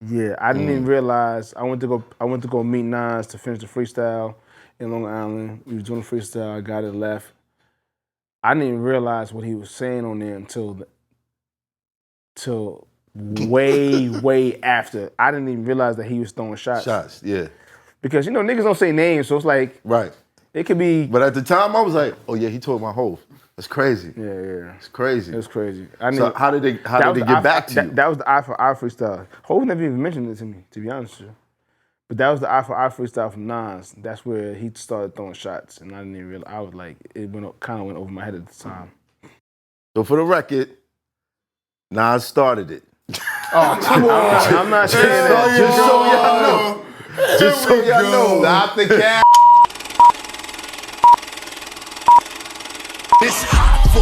Yeah, I didn't even realize. I went to go meet Nas to finish the freestyle in Long Island. We was doing the freestyle. I got it left. I didn't even realize what he was saying on there until way after. I didn't even realize that he was throwing shots. Shots, yeah. Because niggas don't say names, so it's like right. It could be. But at the time, I was like, oh yeah, he told my whole. That's crazy. Yeah. It's crazy. It was crazy. So how did they get back to you? That was the eye for eye freestyle. Hov never even mentioned it to me, to be honest with you. But that was the eye for eye freestyle from Nas. That's where he started throwing shots, and I didn't even realize. I was like, it kind of went over my head at the time. So for the record, Nas started it. Oh, come on. I'm not saying that. Just so y'all know. Just so y'all know. Not the cat. It's hot for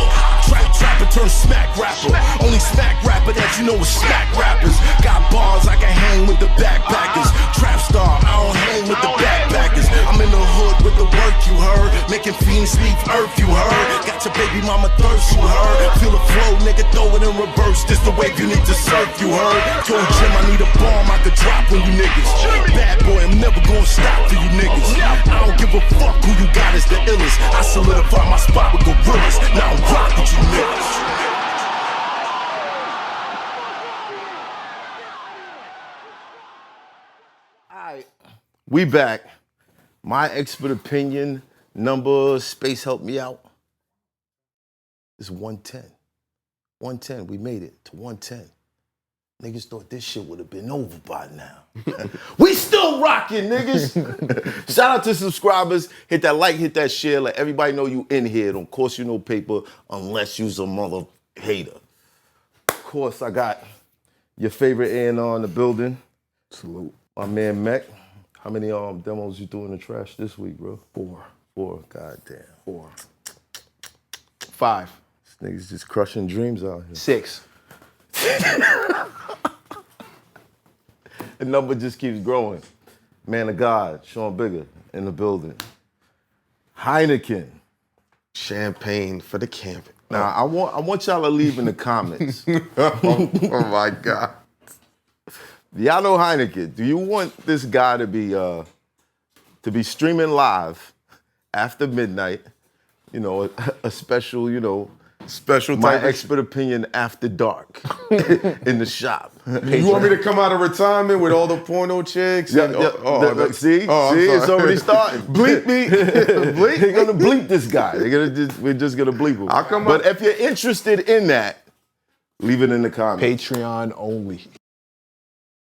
trapper turn smack rapper. Only smack rapper that you know is smack rappers. Got bars, I can hang with the backpackers. Trap star, I don't hang with the backpackers. I'm in the hood with the work you heard. Making fiends leave earth you heard. Got your baby mama thirst you heard. Feel the flow, nigga, throw it in reverse. This the wave you need to surf you heard. Told Jim I need a bomb I could drop on you niggas. Bad boy, I'm never gonna stop for you niggas. I don't give a fuck who you got is the illest. I solidify my spot with gorillas. Now I'm rock with you niggas. Alright, we back. My expert opinion number, Space help me out, is 110. 110, we made it to 110. Niggas thought this shit would have been over by now. We still rocking, niggas. Shout out to subscribers. Hit that like, hit that share. Let everybody know you in here. Don't cost you no paper unless you's a mother hater. Of course, I got your favorite A&R in the building. Salute. My man MECC. How many demos you threw in the trash this week, bro? 4. 4, goddamn. 4. 5. This nigga's just crushing dreams out here. 6. The number just keeps growing. Man of God, Sean Bigger in the building. HYNAKEN. Champagne for the camp. Now, I want y'all to leave in the comments. Oh my God. Y'all know HYNAKEN. Do you want this guy to be streaming live after midnight? You know, a special, Special my type of expert opinion after dark in the shop. You want me to come out of retirement with all the porno chicks? Yeah, and, see, I'm it's sorry. already starting. Bleep me. Bleep. They're gonna bleep this guy. We're just gonna bleep him. I'll come but up. if you're interested in that, leave it in the comments. Patreon only.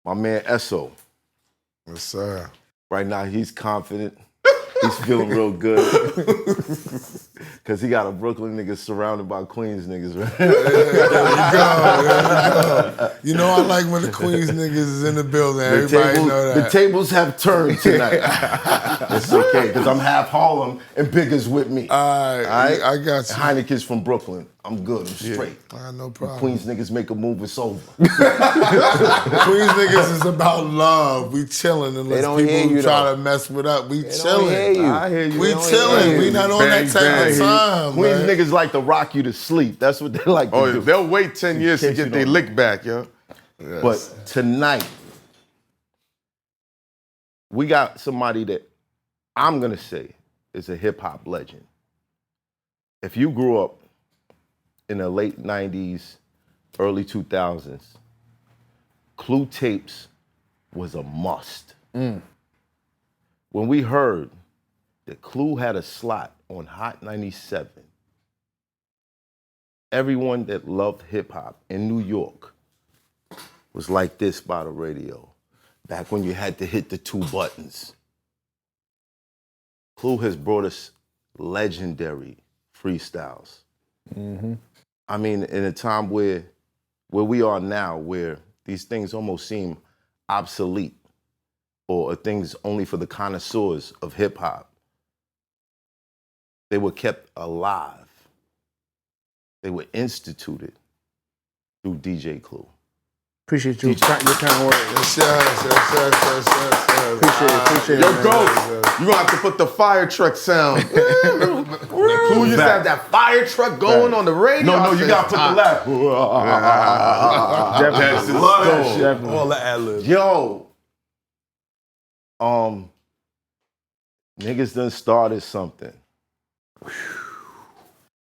My man Esso. Yes, sir. Right now, he's confident. He's feeling real good. Because he got a Brooklyn nigga surrounded by Queens niggas, right? There you go. You know I like when the Queens niggas is in the building. Everybody know that. The tables have turned tonight. It's okay, because I'm half Harlem and Bigga's with me. All right, I got you. Heineken's from Brooklyn. I'm good. I'm straight. No problem. Queens niggas make a move, it's over. Queens niggas is about love. We chilling unless people try to mess with us. We chilling. I hear you. We chilling. We not on that type of time, Queens man. niggas like to rock you to sleep. That's what they like to do. They'll wait 10 years to get their lick back, yo. Yes. But tonight, we got somebody that I'm gonna say is a hip hop legend. If you grew up in the late 90s, early 2000s, Clue tapes was a must. When we heard that Clue had a slot on Hot 97, everyone that loved hip hop in New York was like this by the radio, back when you had to hit the 2 buttons. Clue has brought us legendary freestyles. I mean, in a time where we are now, where these things almost seem obsolete or are things only for the connoisseurs of hip hop, they were kept alive. They were instituted through DJ Clue. Appreciate your kind words. Yes. Appreciate it. Yo, Ghost, you gonna have to put the fire truck sound. Who used to have that fire truck going on the radio? No, you gotta put the laugh. Definitely. All the ad-libs. Yo, niggas done started something.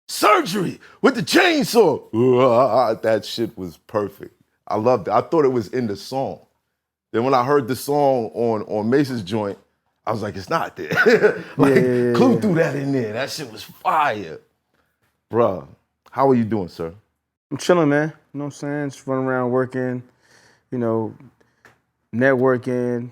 Surgery with the chainsaw. That shit was perfect. I loved it. I thought it was in the song. Then when I heard the song on Mace's joint, I was like, it's not there. Clue threw that in there. That shit was fire. Bruh, how are you doing, sir? I'm chilling, man. You know what I'm saying? Just running around working, you know, networking,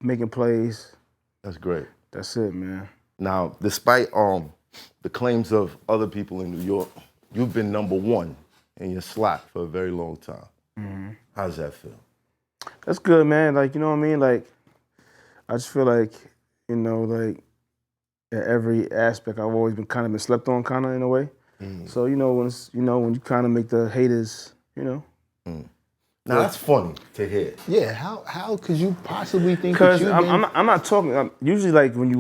making plays. That's great. That's it, man. Now, despite the claims of other people in New York, you've been #1 in your slot for a very long time. Mm-hmm. How does that feel? That's good, man. Like, you know what I mean? Like, I just feel like, you know, like, in every aspect, I've always been slept on, in a way. Mm. So, you know, when you kind of make the haters, you know. Mm. Now, that's funny to hear. Yeah, how could you possibly think that you've been... Because I'm not talking, usually, like, when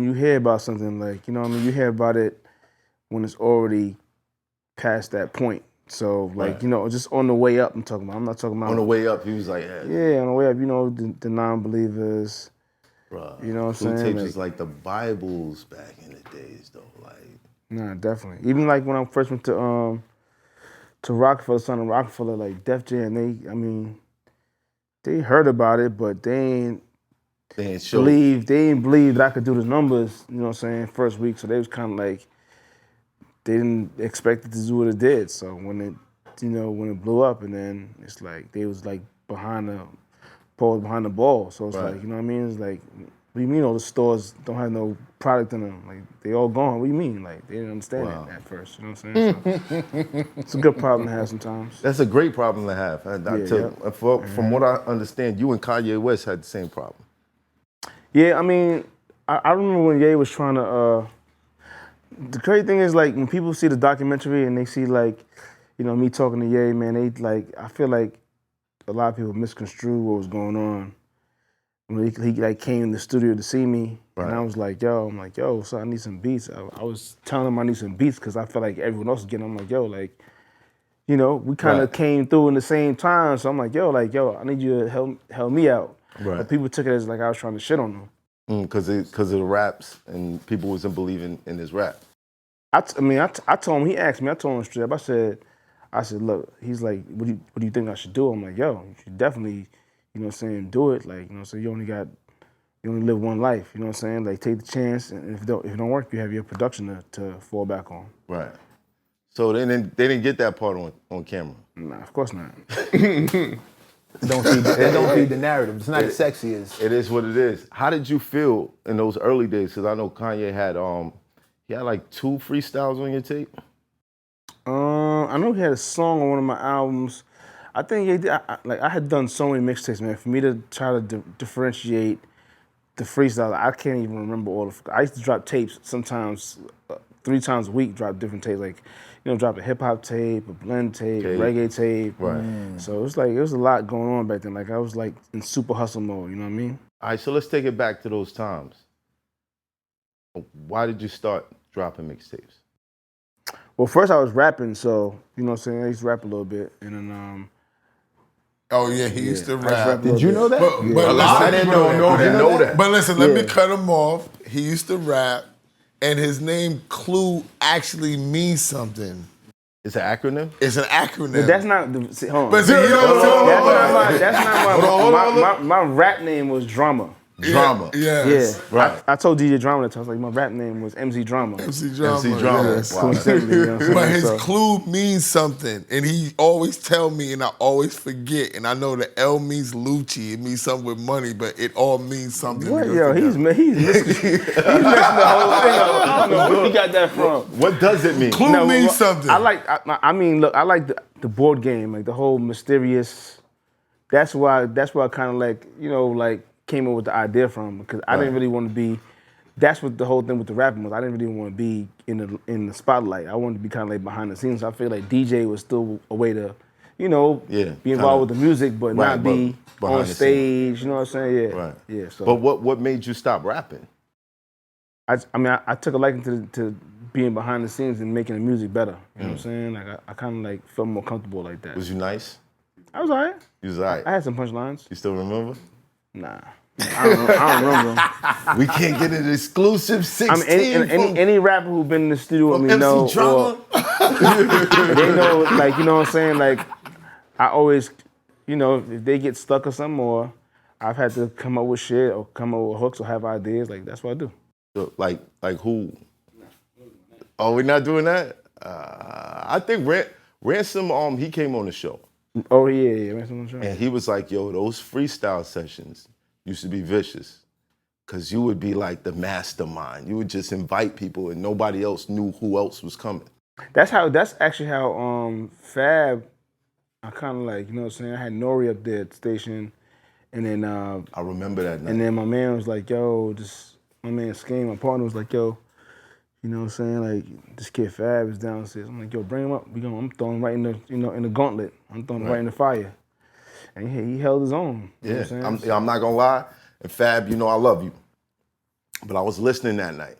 you hear about something, like, you know what I mean, you hear about it when it's already past that point. So, like, right. You know, just on the way up, I'm talking about. I'm not talking about... On the way up, he was like, yeah, on the way up, you know, the non-believers. Bruh, you know what I'm saying? Tapes is like the Bibles back in the days, though. Like, nah, definitely. Even like when I first went to Rockefeller, son of Rockefeller, like Def Jam, they heard about it, but they ain't believe that I could do the numbers, you know what I'm saying, first week. So they was kind of like, they didn't expect it to do what it did. So when it blew up, and then it's like, they was like behind the ball. So it's right. Like, you know what I mean? It's like, what do you mean all the stores don't have no product in them? Like, they all gone. What do you mean? Like, they didn't understand it at first. You know what I'm saying? So, it's a good problem to have sometimes. That's a great problem to have. From what I understand, you and Kanye West had the same problem. Yeah, I remember when Ye was trying to, the crazy thing is, like, when people see the documentary and they see, like, you know, me talking to Ye, man, I feel like a lot of people misconstrue what was going on. When he like came in the studio to see me, right. And I was like, yo, so I need some beats. I was telling him I need some beats because I felt like everyone else was getting them. I'm like, yo, like, you know, we kind of came through in the same time. So I'm like, yo, I need you to help me out. Right. But people took it as like I was trying to shit on them. Because of the raps and people wasn't believing in his rap. I told him, he asked me, I told him straight up, I said, look, he's like, what do you think I should do? I'm like, yo, you should definitely, you know what I'm saying, do it. Like, you know, so you only live one life, you know what I'm saying? Like, take the chance, and if it don't work, you have your production to fall back on. Right. So they didn't get that part on camera? Nah, of course not. They don't feed the narrative. It's not as sexy as... It is what it is. How did you feel in those early days? Because I know Kanye had like 2 freestyles on your tape. I know he had a song on one of my albums. I think he did. I had done so many mixtapes, man. For me to try to differentiate the freestyle, I can't even remember all of. I used to drop tapes sometimes 3 times a week. Drop different tapes, like, you know, drop a hip hop tape, a blend tape, reggae tape. Right. So it was a lot going on back then. Like, I was like in super hustle mode. You know what I mean? All right. So let's take it back to those times. Why did you start dropping mixtapes? Well, first I was rapping, so, you know what I'm saying, I used to rap a little bit, and then, oh yeah, he used to rap. Did you know that? But a lot of them don't know that. But listen, let me cut him off. He used to rap, and his name Clue actually means something. It's an acronym? It's an acronym. But that's not, hold on. But see, you know that's not my rap name was Drama. Drama. Yeah. Right. I told DJ Drama that time. I was like, my rap name was MC Drama. MC Drama. Yes. Wow. But his clue means something. And he always tell me, and I always forget. And I know the L means Lucci. It means something with money, but it all means something. What? Yo, he's missing the whole thing. I don't know where he got that from. What does it mean? Clue means something. I like the board game, like the whole mysterious. That's why I kind of like, you know, like, came up with the idea from, because I didn't really want to be. That's what the whole thing with the rapping was. I didn't really want to be in the spotlight. I wanted to be kind of like behind the scenes. So I feel like DJ was still a way to, you know, Yeah, be involved with the music, but Right, not but be behind on the stage. You know what I'm saying? Yeah. Right. Yeah. So, But what made you stop rapping? I took a liking to being behind the scenes and making the music better. You know what I'm saying? Like I kind of like felt more comfortable like that. Was you nice? I was alright. You was alright. I had some punchlines. You still remember? Nah. I don't remember them. We can't get an exclusive 16 any rapper who been in the studio with me MC know, Drama? or they know, like, you know what I'm saying? Like, I always, you know, if they get stuck or something, or I've had to come up with shit or come up with hooks or have ideas, like, that's what I do. So, like who? Oh, we're not doing that? I think Ransom, he came on the show. Oh, yeah, Ransom on the show. And he was like, yo, those freestyle sessions used to be vicious. Cause you would be like the mastermind. You would just invite people and nobody else knew who else was coming. That's actually how Fab, I kind of like, you know what I'm saying? I had Nori up there at the station, and then I remember that night. And then my man was like, yo, my man Skame, my partner was like, yo, you know what I'm saying? Like, this kid Fab is downstairs. I'm like, yo, bring him up. I'm throwing him right in the, you know, in the gauntlet. I'm throwing him right in the fire. And he held his own. You know what I'm saying? I'm not gonna lie. And Fab, you know I love you. But I was listening that night.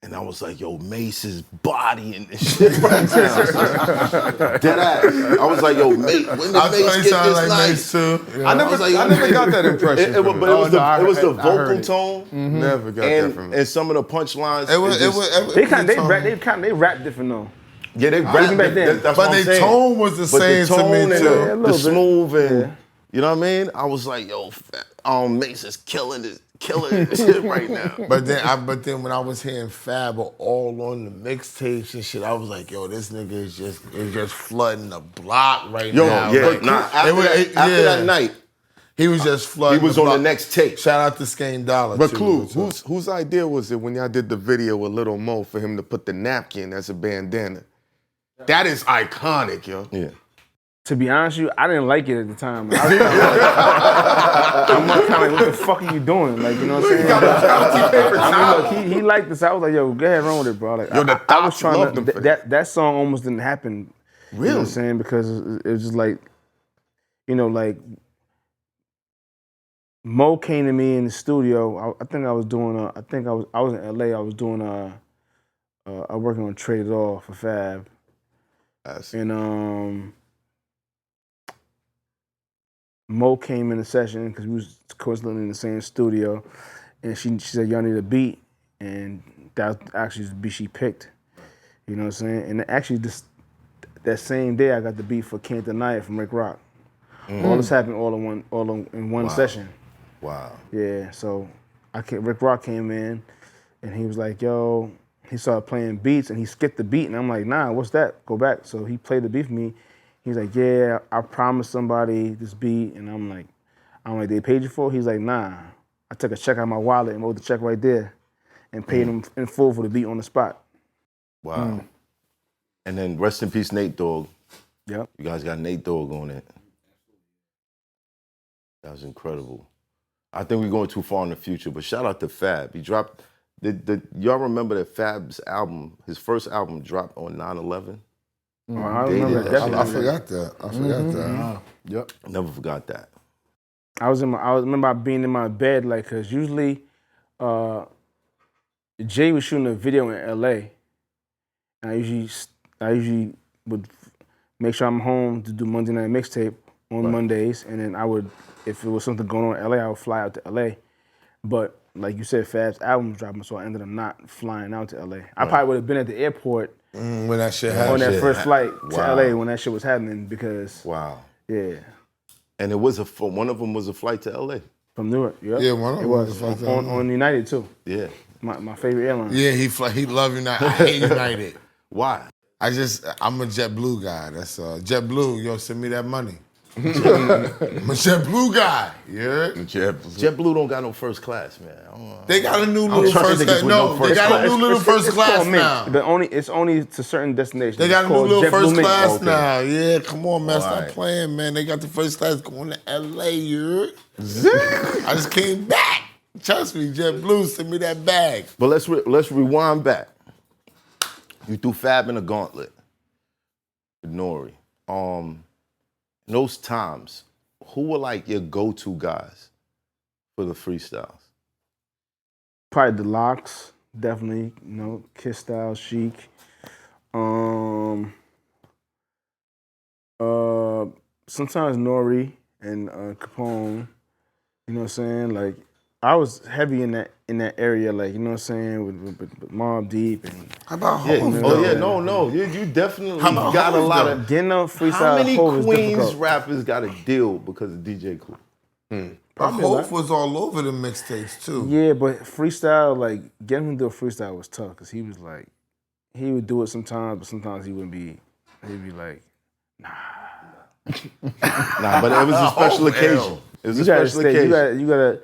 And I was like, yo, Mace is bodying this shit right now. Dead ass. I was like, yo, Mace, when did Mace get this like night? Mace too. Yeah. I never got that impression. But it was the vocal tone. Never got that from him. And some of the punchlines. They rap different though. Yeah, they rap back then. That's But what I'm their saying. tone was the same to me and too. Yeah, a the little bit. smooth and you know what I mean? I was like, yo, Mace is killing this shit right now. But then when I was hearing Fab all on the mixtapes and shit, I was like, yo, this nigga is just flooding the block right now. Yeah, Like, after that night, he was just flooding. he was the on block. the next tape. Shout out to Skane Dollar. But too. Clue, whose idea was it when y'all did the video with Little Mo for him to put the napkin as a bandana? That is iconic, yo. Yeah. To be honest with you, I didn't like it at the time. I'm kind of like, what the fuck are you doing? Like, you know what I'm saying? I mean, look, he liked this. I was like, yo, go ahead, run with it, bro. Like, Yo, the I was Thoughts trying loved to. him for That song almost didn't happen. Really? You know what I'm saying? Because it was just like, you know, like Mo came to me in the studio. I think I was doing. I was in LA. I was doing. I working on Trade It All for Fab. And Mo came in the session because we was coincidentally in the same studio, and she said, y'all need a beat, and that was actually the beat she picked. You know what I'm saying? And actually that same day I got the beat for Can't Deny It from Rick Rock. All this happened all in one session. Wow. Yeah, so Rick Rock came in, and he was like, yo, he started playing beats, and he skipped the beat, and I'm like, nah, what's that? Go back. So he played the beat for me. He's like, yeah, I promised somebody this beat, and I'm like, they paid you for it? He's like, nah. I took a check out of my wallet and wrote the check right there and paid him in full for the beat on the spot. Wow. And then rest in peace, Nate Dogg. Yep. You guys got Nate Dogg on it. That was incredible. I think we're going too far in the future, but shout out to Fab. He dropped, y'all remember that Fab's album, his first album dropped on 9/11? I remember that. I forgot that. I forgot that. Yep. Never forgot that. I remember being in my bed, like, cause usually Jay was shooting a video in LA, and I usually would make sure I'm home to do Monday Night Mixtape on Mondays, and then I would, if it was something going on in LA, I would fly out to LA. But like you said, Fab's album was dropping, so I ended up not flying out to LA. I probably would have been at the airport When that shit happened. on that first flight to LA when that shit was happening because yeah. And it was one of them was a flight to LA. From Newark, yep. Yeah, one of them it was was a flight to on United too. Yeah. My favorite airline. Yeah, he love United. I hate United. Why? I'm a JetBlue guy. That's JetBlue. Yo, send me that money. I'm a JetBlue guy. Yeah. JetBlue don't got no first class, man. They got a new little first class. No, they got a new little first class now. But it's only to certain destinations. They got a new little first class now. Yeah, come on, man. Stop right. playing, man. They got the first class going to LA, you I just came back. Trust me, JetBlue, send me that bag. But let's rewind back. You threw Fab in a gauntlet with Nori. in those times, who were like your go-to guys for the freestyles? Probably the Locks, definitely. You know, Kiss Style, Chic. Sometimes Nori and Capone. You know what I'm saying? Like, I was heavy in that area, like, you know what I'm saying, with Mobb Deep and How about Yeah. Hov? Oh yeah, no. You definitely about got a Hov, lot though? of. getting up freestyle. How many Hov is Queens difficult. rappers got a deal because of DJ Cool? But Hov was all over the mixtapes too. Yeah, but freestyle, like, getting him to do a freestyle was tough because he was like, he would do it sometimes, but sometimes he wouldn't be. He'd be like, Nah, but it was a special occasion. It was a you gotta special stay. occasion. You gotta.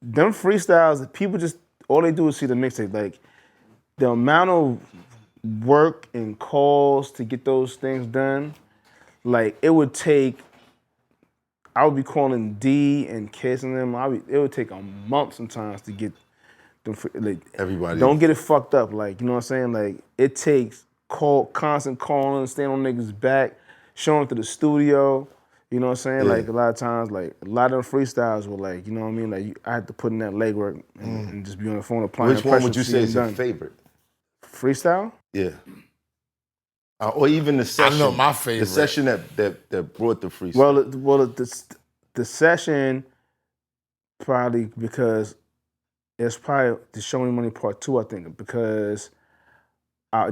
Them freestyles, people just all they do is see the mixtape. Like, the amount of work and calls to get those things done, like, it would take. I would be calling D and Kiss and them. It would take a month sometimes to get them. Like, Everybody. don't get it fucked up. Like, you know what I'm saying? Like, it takes constant calling, staying on niggas' back, showing to the studio. You know what I'm saying? Yeah. Like, a lot of times, like, a lot of them freestyles were like, you know what I mean? Like, I had to put in that legwork and just be on the phone applying Which one would pressure you to say get is it your done. favorite? Freestyle? Yeah. Or even the session. know my favorite. The session that brought the freestyle. Well, the session, probably because it's probably the Show Me Money Part 2, I think, because I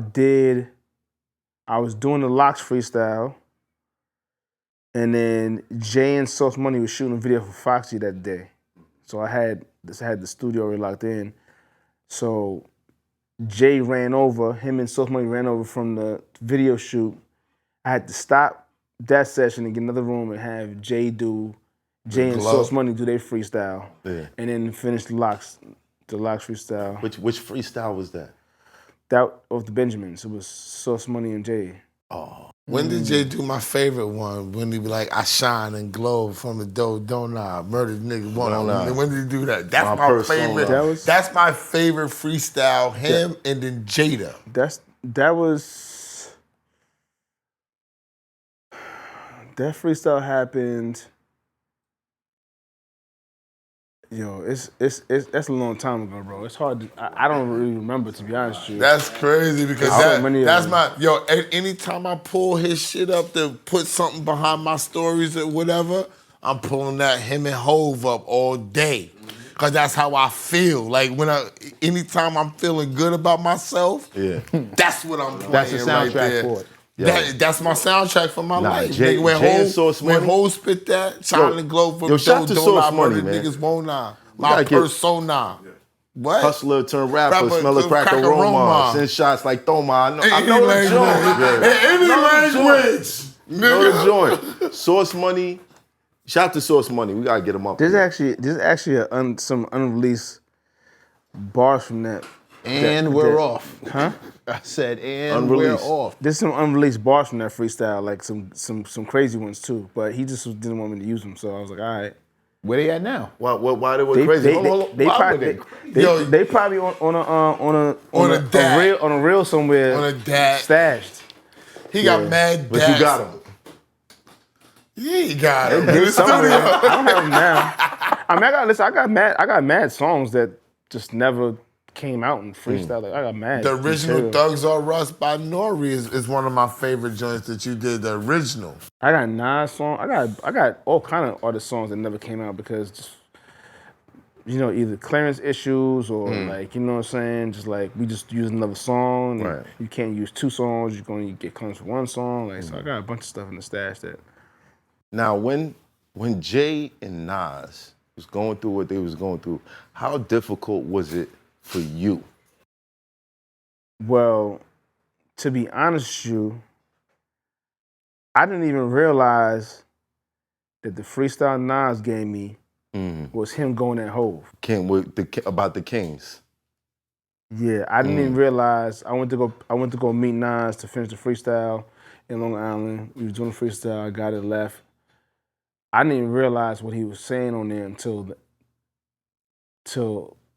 was doing the Locks freestyle, and then Jay and Sauce Money was shooting a video for Foxy that day. So I had the studio already locked in. So Jay ran over, him and Sauce Money ran over from the video shoot. I had to stop that session and get another room and have Jay and Sauce Money do their freestyle. Yeah. And then finish the Locks freestyle. Which freestyle was that? That of the Benjamins. It was Sauce Money and Jay. When did Jay do my favorite one? When he be like, I shine and glow from the dough, don't I? Murdered niggas, Don't I? When did he do that? That's My my persona. favorite. That's my favorite freestyle. Him and then Jada. That freestyle happened. Yo, it's that's a long time ago, bro. It's hard to, I don't really remember, to be honest with you. That's crazy because So many of that's them. anytime I pull his shit up to put something behind my stories or whatever, I'm pulling that him and Hove up all day. Cause that's how I feel. Like anytime I'm feeling good about myself, Yeah. that's what I'm playing. That's the right soundtrack there. for it. That's my soundtrack for my life. Jay- Nigga, Jay and Sauce when Money? Hov spit that, shine and glow from yo, shout dough, to don't Sauce I Money, murder man. niggas won't I? We My gotta get- persona. What? Hustler turned rapper, Rapper, smell a crack crack aroma, aroma. send shots like Thoma. I know Any the language. joint. Any language. Know the joint. Sauce Money. Shout out to Sauce Money. We gotta get him up. There's actually some unreleased bars from that. And we're off. Huh? I said, and Unreleased. we're off. There's some unreleased bars from that freestyle, like some crazy ones too. But he just didn't want me to use them, so I was like, all right. Where they at now? Why they were crazy? Hold on. They Why probably, were they they probably on a dad. a reel somewhere On a dad. stashed. He got mad But dads. you got him. Yeah, he got him. There's some of them. I don't have them now. I mean, I got mad songs that just never came out in freestyle. Like, I got mad. The original material. Thugs R Us by Nori is one of my favorite joints that you did, the original. I got 9 songs. I got all kind of artist songs that never came out because just, you know, either clearance issues or like, you know what I'm saying, just like we just use another song. And Right. You can't use 2 songs. You're going to get clearance for 1 song. Like, so I got a bunch of stuff in the stash that. Now, when Jay and Nas was going through what they was going through, how difficult was it for you? Well, to be honest with you, I didn't even realize that the freestyle Nas gave me was him going at Hov. About the Kings. Yeah, I didn't even realize. I went to go meet Nas to finish the freestyle in Long Island. We was doing the freestyle. I got it left. I didn't even realize what he was saying on there until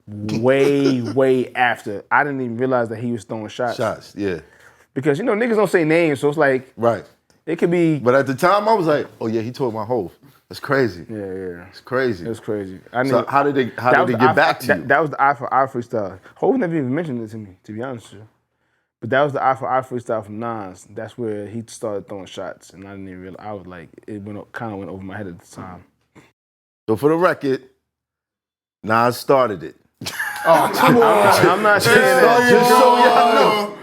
way after. I didn't even realize that he was throwing shots. Shots, yeah. Because, you know, niggas don't say names, so it's like, Right. It could be. But at the time, I was like, oh yeah, he told my Hov. That's crazy. Yeah. It's crazy. It's crazy. So how did they get back to you? That was the eye for eye freestyle. Hov never even mentioned it to me, to be honest with you. But that was the eye for eye freestyle from Nas. That's where he started throwing shots, and I didn't even realize. I was like, it kind of went over my head at the time. So for the record, Nas started it. Oh, come on! I'm not saying that. Just so y'all know.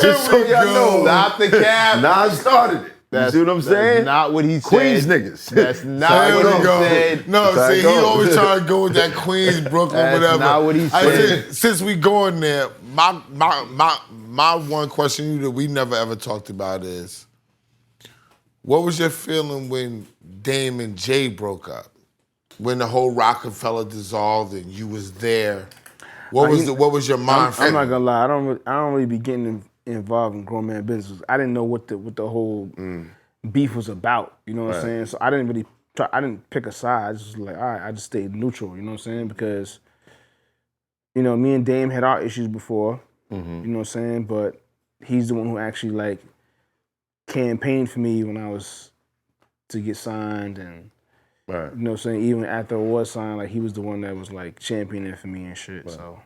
Just so y'all know. Stop the cap. Nas started it. You see what I'm saying? That's not what he said. Queens niggas. That's not what he said. No, That's see, how it he goes. always trying to go with that Queens, Brooklyn, That's whatever. not what he I said. said, since we going there, my one question that we never ever talked about is, what was your feeling when Dame and Jay broke up? When the whole Rockefeller dissolved and you was there, what was your mind? I'm not gonna lie. I don't really be getting involved in grown man business. I didn't know what the whole beef was about. You know what I'm saying? So I didn't really try. I didn't pick a side. I just was like, all right. I just stayed neutral. You know what I'm saying? Because me and Dame had our issues before. You know what I'm saying? But he's the one who actually like campaigned for me when I was to get signed and. Right. You know what I'm saying? Even after I was signed, like he was the one that was like championing for me and shit. Right. So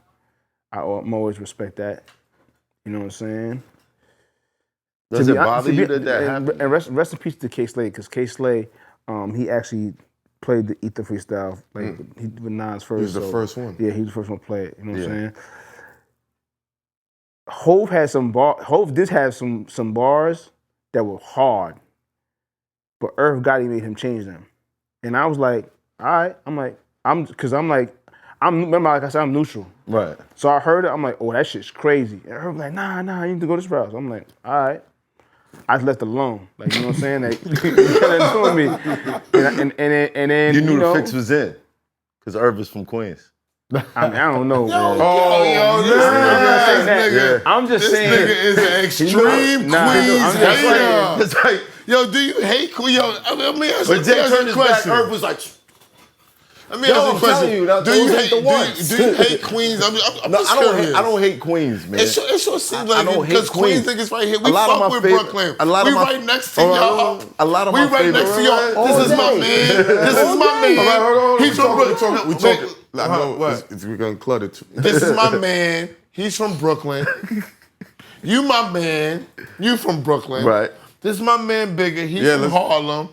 I'm always respect that. You know what I'm saying? Does it bother you that happened? And rest in peace to K Slay, because K Slay, he actually played the Ether freestyle with Nas first. He was the first one. Yeah, he was the first one to play it. You know what I'm saying? Hov had Hov did have some bars that were hard, but Irv Gotti made him change them. And I was like, all right. Remember, like I said, I'm neutral. Right. So I heard it. I'm like, oh, that shit's crazy. And her was like, nah, you need to go this route. So I'm like, all right. I just left it alone. Like, you know what I'm saying? Like, you doing me. And then you knew the fix was in, because Irv is from Queens. I don't know. I'm just saying. This nigga is an extreme Queens hater. It's like, yo, do you hate Queens? Yo, let me ask you but Jay turned a his back, question. Irv was like, Let me ask you a question. Do you hate Queens? I'm just curious. I don't hate Queens, man. It sure seems like it, because Queens niggas right here. We fuck with Brooklyn. We right next to y'all. A lot of we my right favorite. next to y'all. This is my man. This is my man. He's from Brooklyn. We talking. We're gonna clutter too. This is my man. He's from Brooklyn. You my man. You from Brooklyn. Right. This is my man Bigga. He's from Harlem.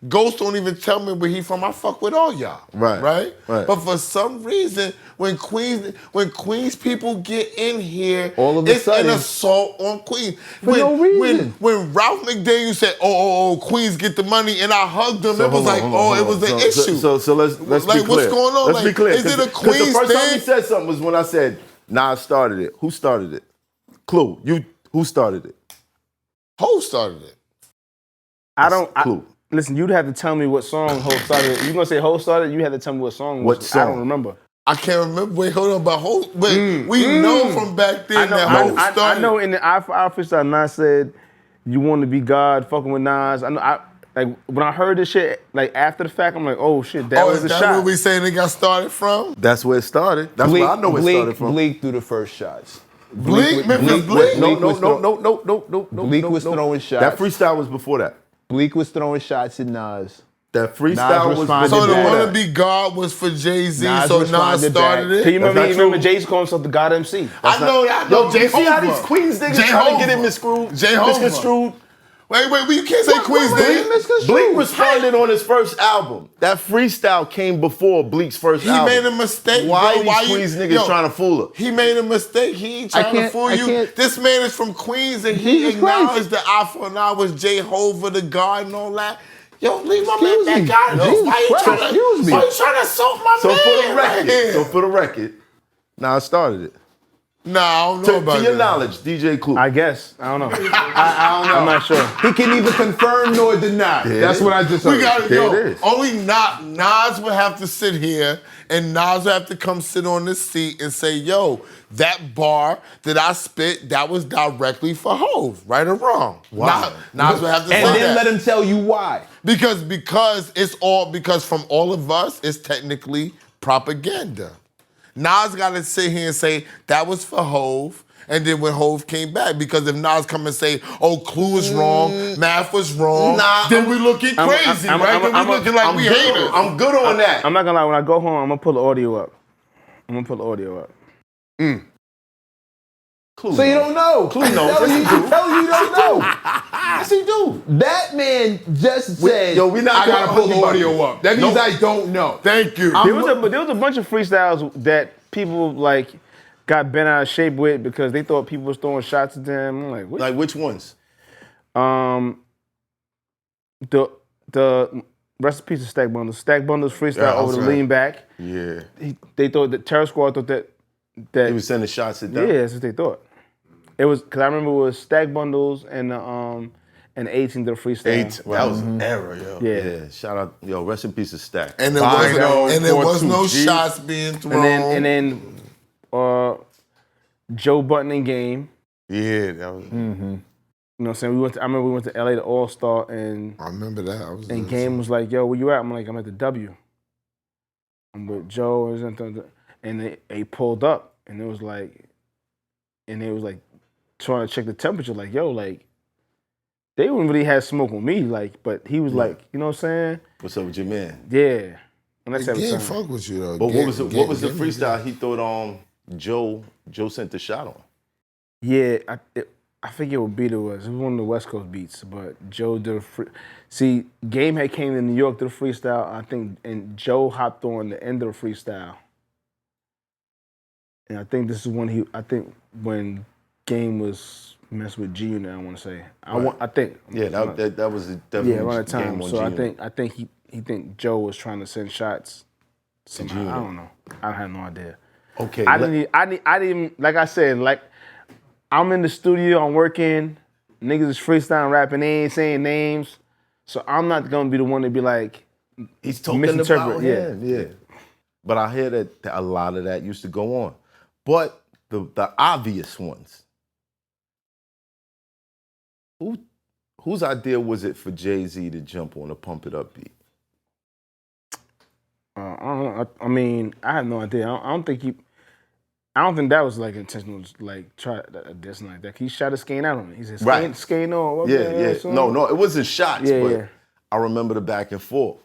Ghost don't even tell me where he from. I fuck with all y'all. Right. But for some reason, when Queens people get in here, all of a sudden, an assault on Queens. No reason. When Ralph McDaniel said, "Oh, Queens get the money," and I hugged him, it was it was an issue. So let's be clear. What's going on? Let's be clear. Is it a Queens thing? The first time he said something was when I said Nas started it. Who started it? Clue. Who started it? Hov started it. Clue. Listen, you'd have to tell me what song Hov started. You gonna say Hov started? You had to tell me what song. What song? I don't remember. I can't remember. Wait, hold on. But we know from back then that Hov started. I know in the Eye for Eye freestyle, Nas said, "You want to be God, fucking with Nas." I know. Like when I heard this shit, like after the fact, I'm like, "Oh shit, that was the shot." Is that where we saying it got started from? That's where it started. That's where I know it started from. Bleak threw the first shots. Bleak? No. Bleak was no. throwing shots. That freestyle was before that. Bleak was throwing shots at Nas. That freestyle was before So the that. Wanna Be God was for Jay-Z, Nas so Nas responded started back. it? Can you remember Jay calling himself the God MC? I know. Yo, you see how these Queens niggas trying to get it misconstrued? Wait, you can't say Queens niggas. Bleak responded on his first album. That freestyle came before Bleak's first He album. made a mistake. Why bro. these Queens niggas trying to fool her? He made a mistake. He ain't trying to fool you. This man is from Queens and he acknowledged the eye for an eye was J. Hova, the God, and all that. Yo, leave my man that guy. Why you trying to assault my man? So for the record, Nas started it. Nah, I don't know about To your that. knowledge, DJ Clue. I guess. I don't know. I don't know. I'm not sure. He can neither confirm nor deny. That's what I just heard. We got There it is. only Nas would have to sit here and Nas would have to come sit on this seat and say, yo, that bar that I spit, that was directly for Hov, right or wrong. Wow. Nas would have to say And then that. let him tell you why. Because from all of us, it's technically propaganda. Nas got to sit here and say, that was for Hov, and then when Hov came back. Because if Nas come and say, "Oh, Clue was wrong, Math was wrong," then we looking crazy, right? Then we looking like we haters. I'm good on that. I'm not gonna lie. When I go home, I'm gonna pull the audio up. So you don't know. Clue knows. He tells you don't know. Yes, he do. That man just said, Yo, we not I gotta gonna pull the argue audio up. That means I don't know. Thank you. There was a bunch of freestyles that people like got bent out of shape with because they thought people was throwing shots at them. I'm like, what? Like which ones? The rest in peace of Stack Bundles. Stack Bundles freestyle over the lean back. Yeah. They thought that Terror Squad thought that He was sending shots at them. yeah, that's what they thought. It was because I remember it was Stack Bundles and 18 the freestyle. That was an error, yo. Yeah. Shout out, yo, rest in peace of Stack. And there was no shots being thrown. And then Joe Button and Game. Yeah, that was. You know what I'm saying? I remember we went to LA to All Star and I remember that. And Game was like, "Yo, where you at?" I'm like, "I'm at the W." I'm with Joe and they pulled up and it was like trying to check the temperature, like, yo, like they wouldn't really have smoke on me, like, but he was like, you know what I'm saying? What's up with your man? Yeah. And that's Game fuck with you though. But what was the freestyle he thought Joe sent the shot on? Yeah, I forget what beat it was. It was one of the West Coast beats, but Joe did See, Game had came to New York to the freestyle, I think, and Joe hopped on the end of the freestyle. And I think this is when Game was messing with G Unit, I want to say. I think. Yeah, that was definitely around the time. Game on So G-Unit. I think he think Joe was trying to send shots somehow. I don't know. I have no idea. Okay. I didn't like I said, like I'm in the studio, I'm working, niggas is freestyling, rapping, they ain't saying names. So I'm not gonna be the one to be like, he's talking misinterpret, about him. Yeah. But I hear that a lot of that used to go on. But the obvious ones. Whose idea was it for Jay-Z to jump on a Pump It Up beat? I don't know. I mean, I have no idea. I don't think that was like intentional, like try this and like that. He shot a skein out on it. He said, skein on. Yeah. No, it wasn't shots, but yeah. I remember the back and forth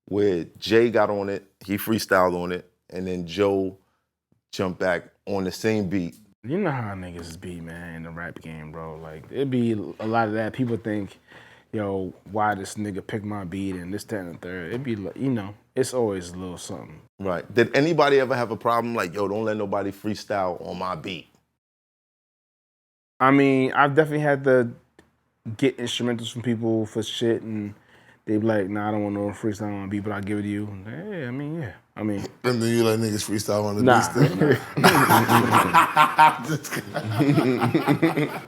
where Jay got on it, he freestyled on it, and then Joe jumped back on the same beat. You know how niggas be, man, in the rap game, bro. Like, it'd be a lot of that. People think, yo, why this nigga pick my beat and this, that, and the third. It'd be, you know, it's always a little something. Right. Did anybody ever have a problem like, yo, don't let nobody freestyle on my beat? I mean, I've definitely had to get instrumentals from people for shit, and they be like, nah, I don't want no freestyle on my beat, but I'll give it to you. And, hey, I mean. And then you let niggas freestyle on the beat.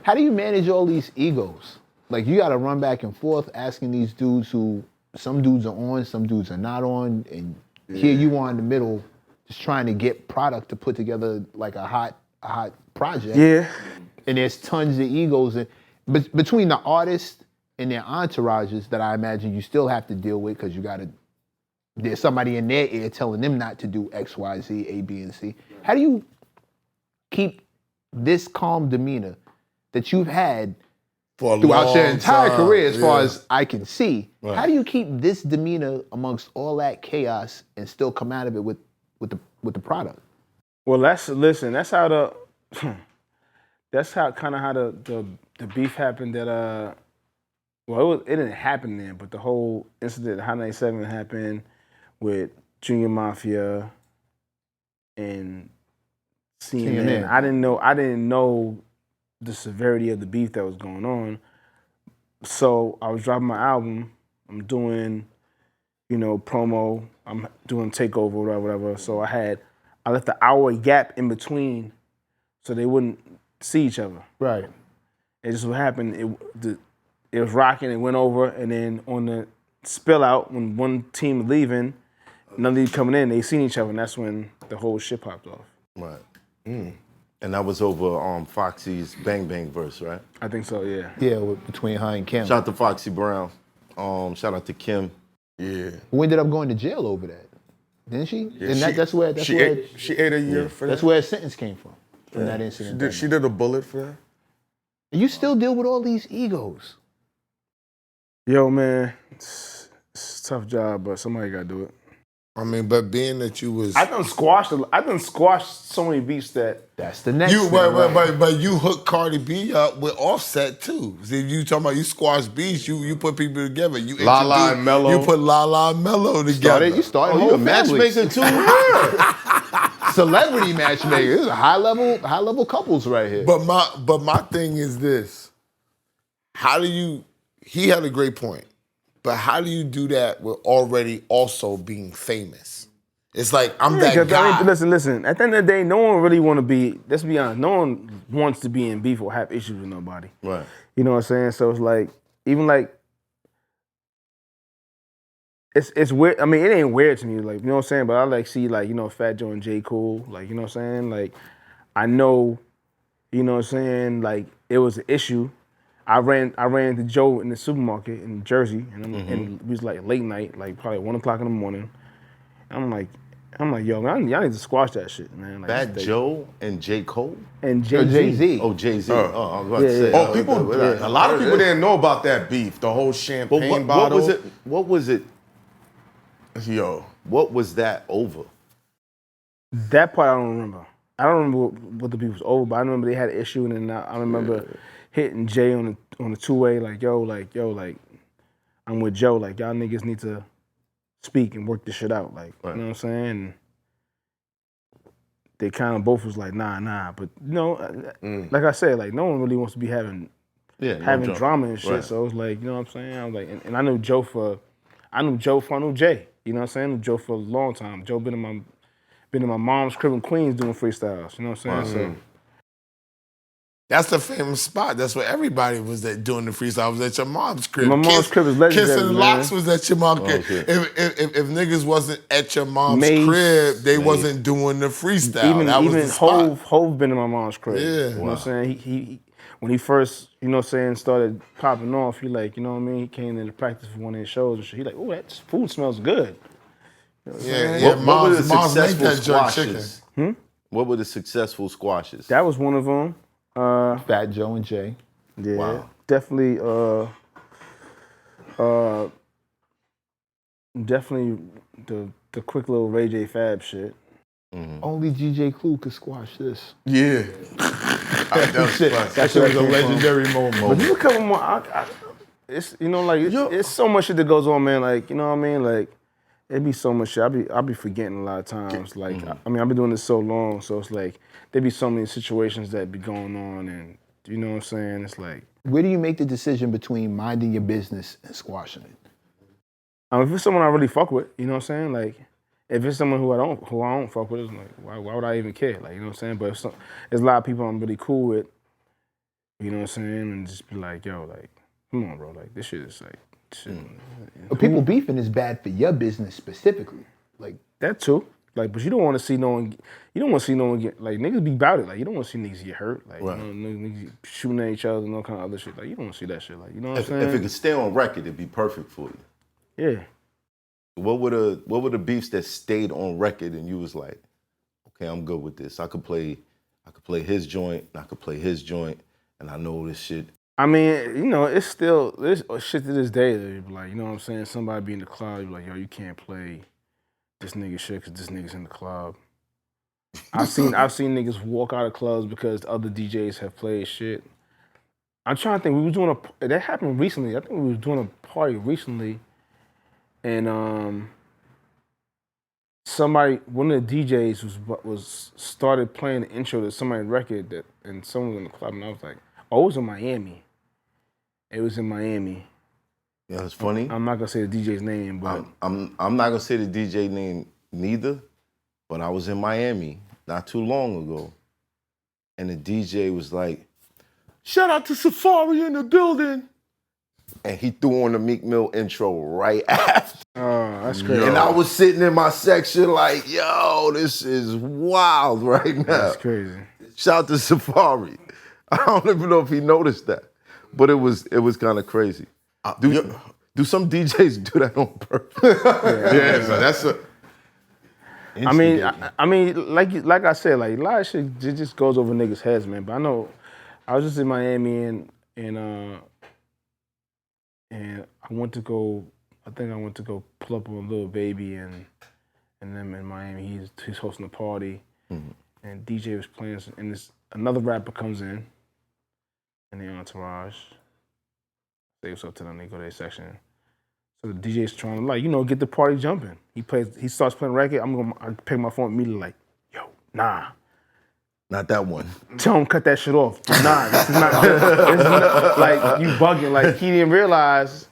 How do you manage all these egos? Like, you got to run back and forth asking these dudes who, some dudes are on, some dudes are not on, and here you are in the middle just trying to get product to put together like a hot project. Yeah. And there's tons of egos between the artists and their entourages that I imagine you still have to deal with because there's somebody in their ear telling them not to do X, Y, Z, A, B, and C. How do you keep this calm demeanor that you've had throughout your entire career, as far as I can see? Right. How do you keep this demeanor amongst all that chaos and still come out of it with the product? Well, that's how the beef happened. That it didn't happen then, but the whole incident at High 97 happened with Junior Mafia and CNN. I didn't know the severity of the beef that was going on. So I was dropping my album. I'm doing, promo. I'm doing takeover, whatever. So I left an hour gap in between, so they wouldn't see each other. Right. It just what happened. It was rocking. It went over, and then on the spill out, when one team was leaving, none of these coming in, they seen each other, and that's when the whole shit popped off. Right. And that was over Foxy's Bang Bang verse, right? I think so, yeah. Yeah, between High and Kim. Shout out to Foxy Brown. Shout out to Kim. Yeah. Who ended up going to jail over that? Didn't she? Yeah, and that's where she ate a year for that. That's where her sentence came from. from that incident. She did a bullet for that? And you still deal with all these egos. Yo, man, it's a tough job, but somebody got to do it. I mean, but being that you was... I done squashed so many beats that... That's the next thing. But you hooked Cardi B up with Offset, too. See, you talking about you squash beats, you put people together. You Lala and Mello. You put Lala and Mello together. You started You a matchmaker too? Celebrity matchmaker. This is a high level couples right here. But my thing is this. How do you... He had a great point. But how do you do that with already also being famous? It's like, I'm that guy. I mean, listen. At the end of the day, no one really want to be, let's be honest, no one wants to be in beef or have issues with nobody. Right. You know what I'm saying? So it's like, even like, it's weird. I mean, it ain't weird to me, like, you know what I'm saying? But I like see, like, you know, Fat Joe and J. Cole, like, you know what I'm saying? Like, I know, you know what I'm saying? Like, it was an issue. I ran into Joe in the supermarket in Jersey, and it was like late night, like probably 1 o'clock in the morning. I'm like, yo, man, y'all need to squash that shit, man. Like, Fat Joe and J. Cole? And Jay-Z. Oh, Jay-Z. I was about to say. A lot of people didn't know about that beef, the whole champagne bottle. What was it? Yo. What was that over? That part I don't remember. I don't remember what the beef was over, but I remember they had an issue, and then I remember hitting Jay on the two-way, like, yo, I'm with Joe, like, y'all niggas need to speak and work this shit out, like, you know what I'm saying? And they kind of both was like, nah, but, you know, like I said, like, no one really wants to be having drama and shit, right. So it was like, you know what I'm saying? I was like, and I knew Jay, you know what I'm saying? I knew Joe for a long time. Joe been in my mom's crib in Queens doing freestyles, you know what I'm saying? So That's the famous spot. That's where everybody was doing the freestyle. Was at your mom's crib. My mom's crib is legendary. Kiss and Locks was at your mom's crib. Okay. If niggas wasn't at your mom's crib, they wasn't doing the freestyle. Even the spot. Hov been in my mom's crib. Yeah. You know what I'm saying? He when he first, you know what I'm saying, started popping off, he like, you know what I mean? He came into practice for one of his shows and shit. He like, oh, that food smells good. You know Yeah. What were the Mom's make successful that jerk squashes? chicken. What were the successful squashes? That was one of them. Fat Joe and Jay. Yeah, Wow. definitely. Definitely the quick little Ray J Fab shit. Only DJ Clue could squash this. Yeah. That shit was a legendary moment. But there's a couple more. It's you know like it's so much shit that goes on, man. Like you know what I mean. Like it be so much shit. I be forgetting a lot of times. Like I mean I've been doing this so long, so it's like there be so many situations that be going on, and you know what I'm saying. It's like Where do you make the decision between minding your business and squashing it? if it's someone I really fuck with, you know what I'm saying. Like if it's someone who I don't fuck with, it's like why would I even care? Like you know what I'm saying. But if there's a lot of people I'm really cool with, you know what I'm saying, and just be like, yo, like come on, bro, like this shit is like shit. But people beefing is bad for your business specifically. Like That too. Like, but you don't want to see no one. You don't want to see no one get like niggas be about it. Like, you don't want to see niggas get hurt. Like, Right. you know, niggas shooting at each other and all kind of other shit. Like, you don't want to see that shit. Like, you know what I'm saying? If it could stay on record, it'd be perfect for you. Yeah. What were the beefs that stayed on record and you was like, okay, I'm good with this. I could play his joint, and I could play his joint, and I know this shit. I mean, you know, it's still there's shit to this day that you be like, you know what I'm saying? Somebody be in the club, you be like, yo, you can't play this nigga shit because this nigga's in the club. I've seen niggas walk out of clubs because other DJs have played shit. I'm trying to think. We was doing that happened recently. I think we was doing a party recently, and one of the DJs was started playing the intro to somebody's record and someone was in the club, and I was like, oh, it was in Miami. It was in Miami. Yeah, it's funny. I'm not gonna say the DJ's name, but I'm not gonna say the DJ name neither, but I was in Miami not too long ago, and the DJ was like, "Shout out to Safari in the building," and he threw on the Meek Mill intro right after. Oh, that's crazy. And I was sitting in my section like, "Yo, this is wild right now." That's crazy. Shout out to Safari. I don't even know if he noticed that, but it was kind of crazy. Do some DJs do that on purpose? Yeah, so that's a... I mean, like I said, like a lot of shit just goes over niggas' heads, man. But I know, I was just in Miami and I went to go. I think I went to go pull up on Lil Baby and them in Miami. He's hosting a party, and DJ was playing, and this another rapper comes in the entourage. Say what's up to them. They go to their section. So the DJ's trying to get the party jumping. He starts playing record. I pick my phone immediately like, yo, nah. Not that one. Tell him cut that shit off. Nah, this is not like you bugging. Like he didn't realize.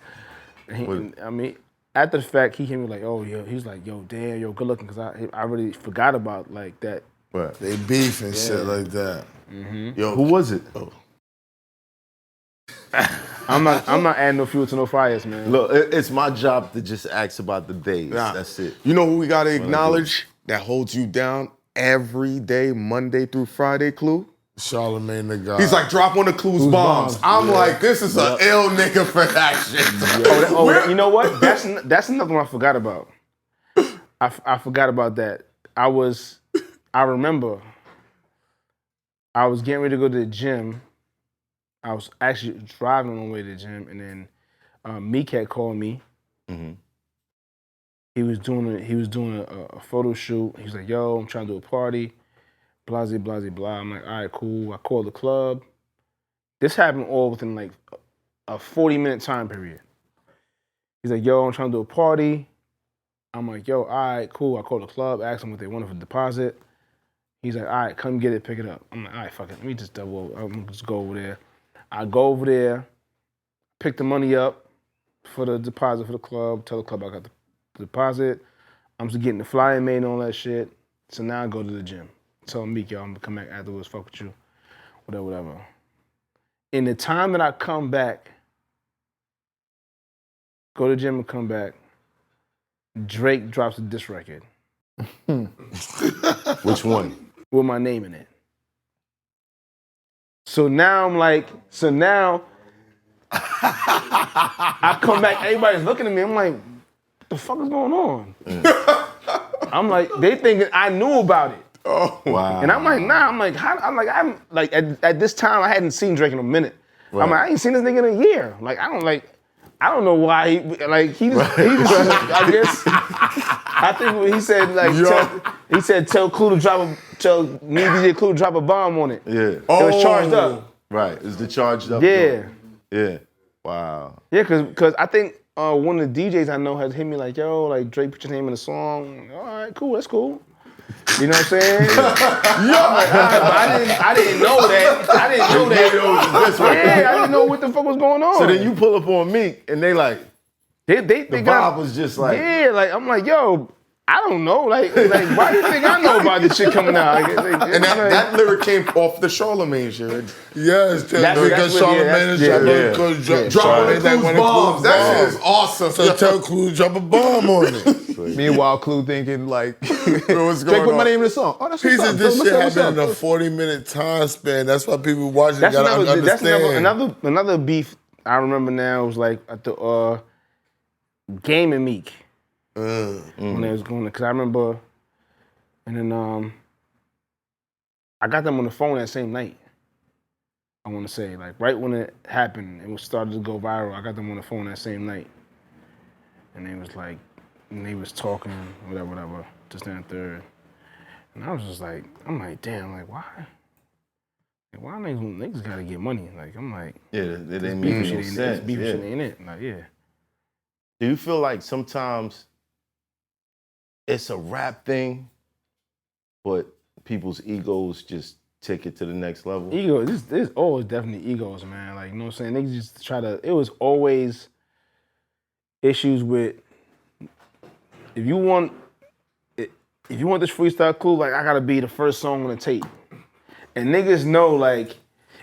I mean, after the fact, he hit me like, oh yo, he's like, yo, damn, yo, good looking, cause I really forgot about like that. Right. They beef and shit like that. Yo, who was it? Oh. I'm not adding no fuel to no fires, man. Look, it's my job to just ask about the days. Nah. That's it. You know who we gotta acknowledge that holds you down every day, Monday through Friday, Clue? Charlamagne the God. He's like, drop one of Clue's bombs. I'm like, this is an ill nigga for that shit. You know what? That's another one I forgot about. I forgot about that. I remember I was getting ready to go to the gym. I was actually driving on the way to the gym, and then MECC called me. He was doing a photo shoot. He was like, "Yo, I'm trying to do a party." Blah, blah, blah, blah. I'm like, all right, cool. I called the club. This happened all within like a 40-minute time period. He's like, yo, I'm trying to do a party. I'm like, yo, all right, cool. I called the club, asked them what they wanted for deposit. He's like, all right, come get it, pick it up. I'm like, all right, fuck it. Let me just I'm gonna just go over there. I go over there, pick the money up for the deposit for the club, tell the club I got the deposit. I'm just getting the flyer made and all that shit. So now I go to the gym. Tell Meek, yo, I'm gonna come back afterwards, fuck with you, whatever. In the time that I come back, go to the gym and come back, Drake drops a diss record. Which one? With my name in it. So now I come back, everybody's looking at me, I'm like, what the fuck is going on? I'm like, they thinking I knew about it. Oh wow! And I'm like, nah. I'm like, at this time I hadn't seen Drake in a minute. Right. I'm like, I ain't seen this nigga in a year. Like, I don't know why he just I guess I think when he said like tell Clue to tell me DJ Clue to drop a bomb on it. Yeah. It was charged up. Right. Is the charged up? Yeah. Yeah. Wow. Yeah, cause I think one of the DJs I know has hit me like, yo, like Drake put your name in the song. All right, cool, that's cool. You know what I'm saying? I didn't know that. I didn't know what the fuck was going on. So then you pull up on Meek and they like, they the vibe was just like, yeah, like I'm like, yo, I don't know, like why do you think I know about this shit coming out? And that lyric came off the Charlamagne shit. Yes, because Charlamagne is dropping it like one of Clue's. That shit is awesome. So tell Clue to drop a bomb on it. Meanwhile, Clue thinking like, what's going Drake put on? my name in the song. Oh, that's Piece what's of up. this So shit what's happened in up? a 40-minute time span. That's why people watching gotta understand. That's another beef I remember now was like at the Game and Meek. When they was going, because I remember, and then I got them on the phone that same night. I want to say, like right when it happened, it was started to go viral. I got them on the phone that same night, and they was like, and they was talking, whatever, just down third, and I was just like, I'm like, damn, like why? Like, why niggas gotta get money? Like I'm like, yeah, it didn't make no sense. Beef shit ain't it? Like yeah. Do you feel like sometimes it's a rap thing, but people's egos just take it to the next level? Ego, there's always definitely egos, man. Like, you know what I'm saying? Niggas just try to, it was always issues with, if you want this freestyle cool, like, I gotta be the first song on the tape. And niggas know, like,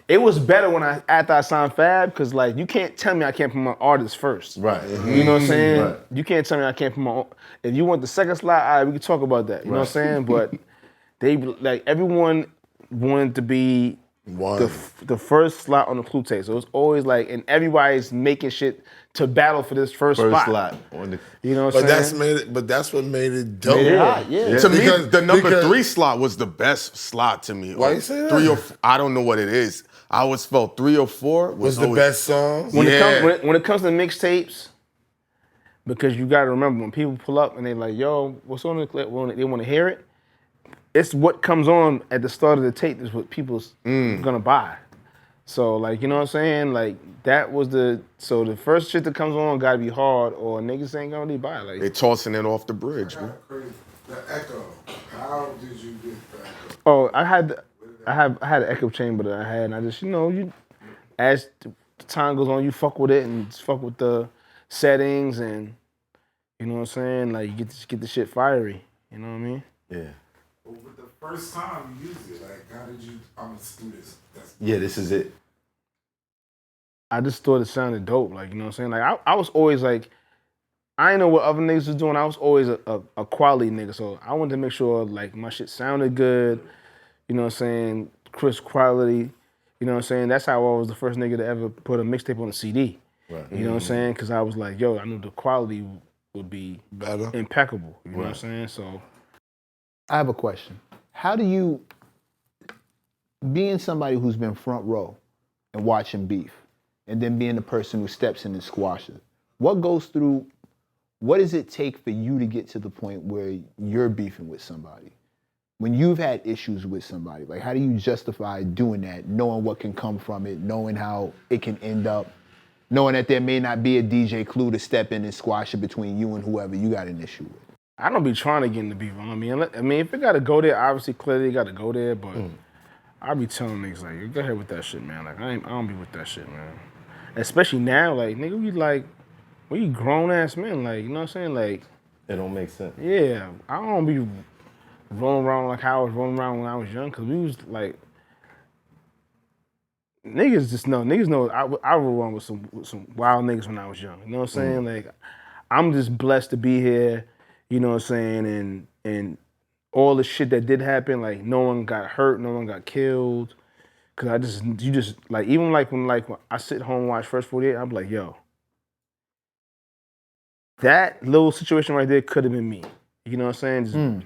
it was better after I signed Fab, because, like, you can't tell me I can't put my artist first. Right. You know what I'm saying? Right. You can't tell me I can't put my own. If you want the second slot, all right, we can talk about that. You know what I'm saying? But they, like, everyone wanted to be the first slot on the clue tape. So it's always like, and everybody's making shit to battle for this first spot. slot on the. You know what I'm saying? But that's what made it dope. Made it hot, yeah. To me, Because- the number because- 3 slot was the best slot to me. Why you say that? 3 or I don't know what it is. I always felt 3 or 4 Was the always- best song? When it comes to mixtapes, because you got to remember when people pull up and they like, yo, what's on the clip? They want to hear it. It's what comes on at the start of the tape is what people's gonna buy. So like, you know what I'm saying? Like that was the first shit that comes on gotta be hard or niggas ain't gonna really buy it. Like, They tossing it off the bridge, man. The echo. How did you get the echo? oh, I had an echo chamber that I had, and I just, you as the time goes on, you fuck with it and just fuck with the settings, and you know what I'm saying? Like you get the shit fiery. You know what I mean? Yeah. Well, but the first time you used it, like, how did you? I'm a student. Yeah, this is it. I just thought it sounded dope. Like, you know what I'm saying? Like I was always like, I didn't know what other niggas was doing. I was always a quality nigga, so I wanted to make sure like my shit sounded good. You know what I'm saying? Crisp quality. You know what I'm saying? That's how I was the first nigga to ever put a mixtape on a CD. Right. You know what I'm saying? Because I was like, yo, I knew the quality would be Better. impeccable. You know what I'm saying? So I have a question. How do you, being somebody who's been front row and watching beef, and then being the person who steps in and squashes, what does it take for you to get to the point where you're beefing with somebody? When you've had issues with somebody, like how do you justify doing that, knowing what can come from it, knowing how it can end up, knowing that there may not be a DJ Clue to step in and squash it between you and whoever you got an issue with? I don't be trying to get into beef. I mean, if it got to go there, obviously, clearly it got to go there, but I be telling niggas, like, go ahead with that shit, man. Like, I don't be with that shit, man. Especially now, like, nigga, we grown-ass men, like, you know what I'm saying? Like, It don't make sense. yeah, I don't be rolling around like how I was rolling around when I was young, because we was, like, niggas know I roll around with some wild niggas when I was young, you know what I'm saying? Like, I'm just blessed to be here, you know what I'm saying, and all the shit that did happen, like, no one got hurt, no one got killed. Cause you just like, even like when I sit home and watch First 48, I'm like, yo, that little situation right there could have been me. You know what I'm saying?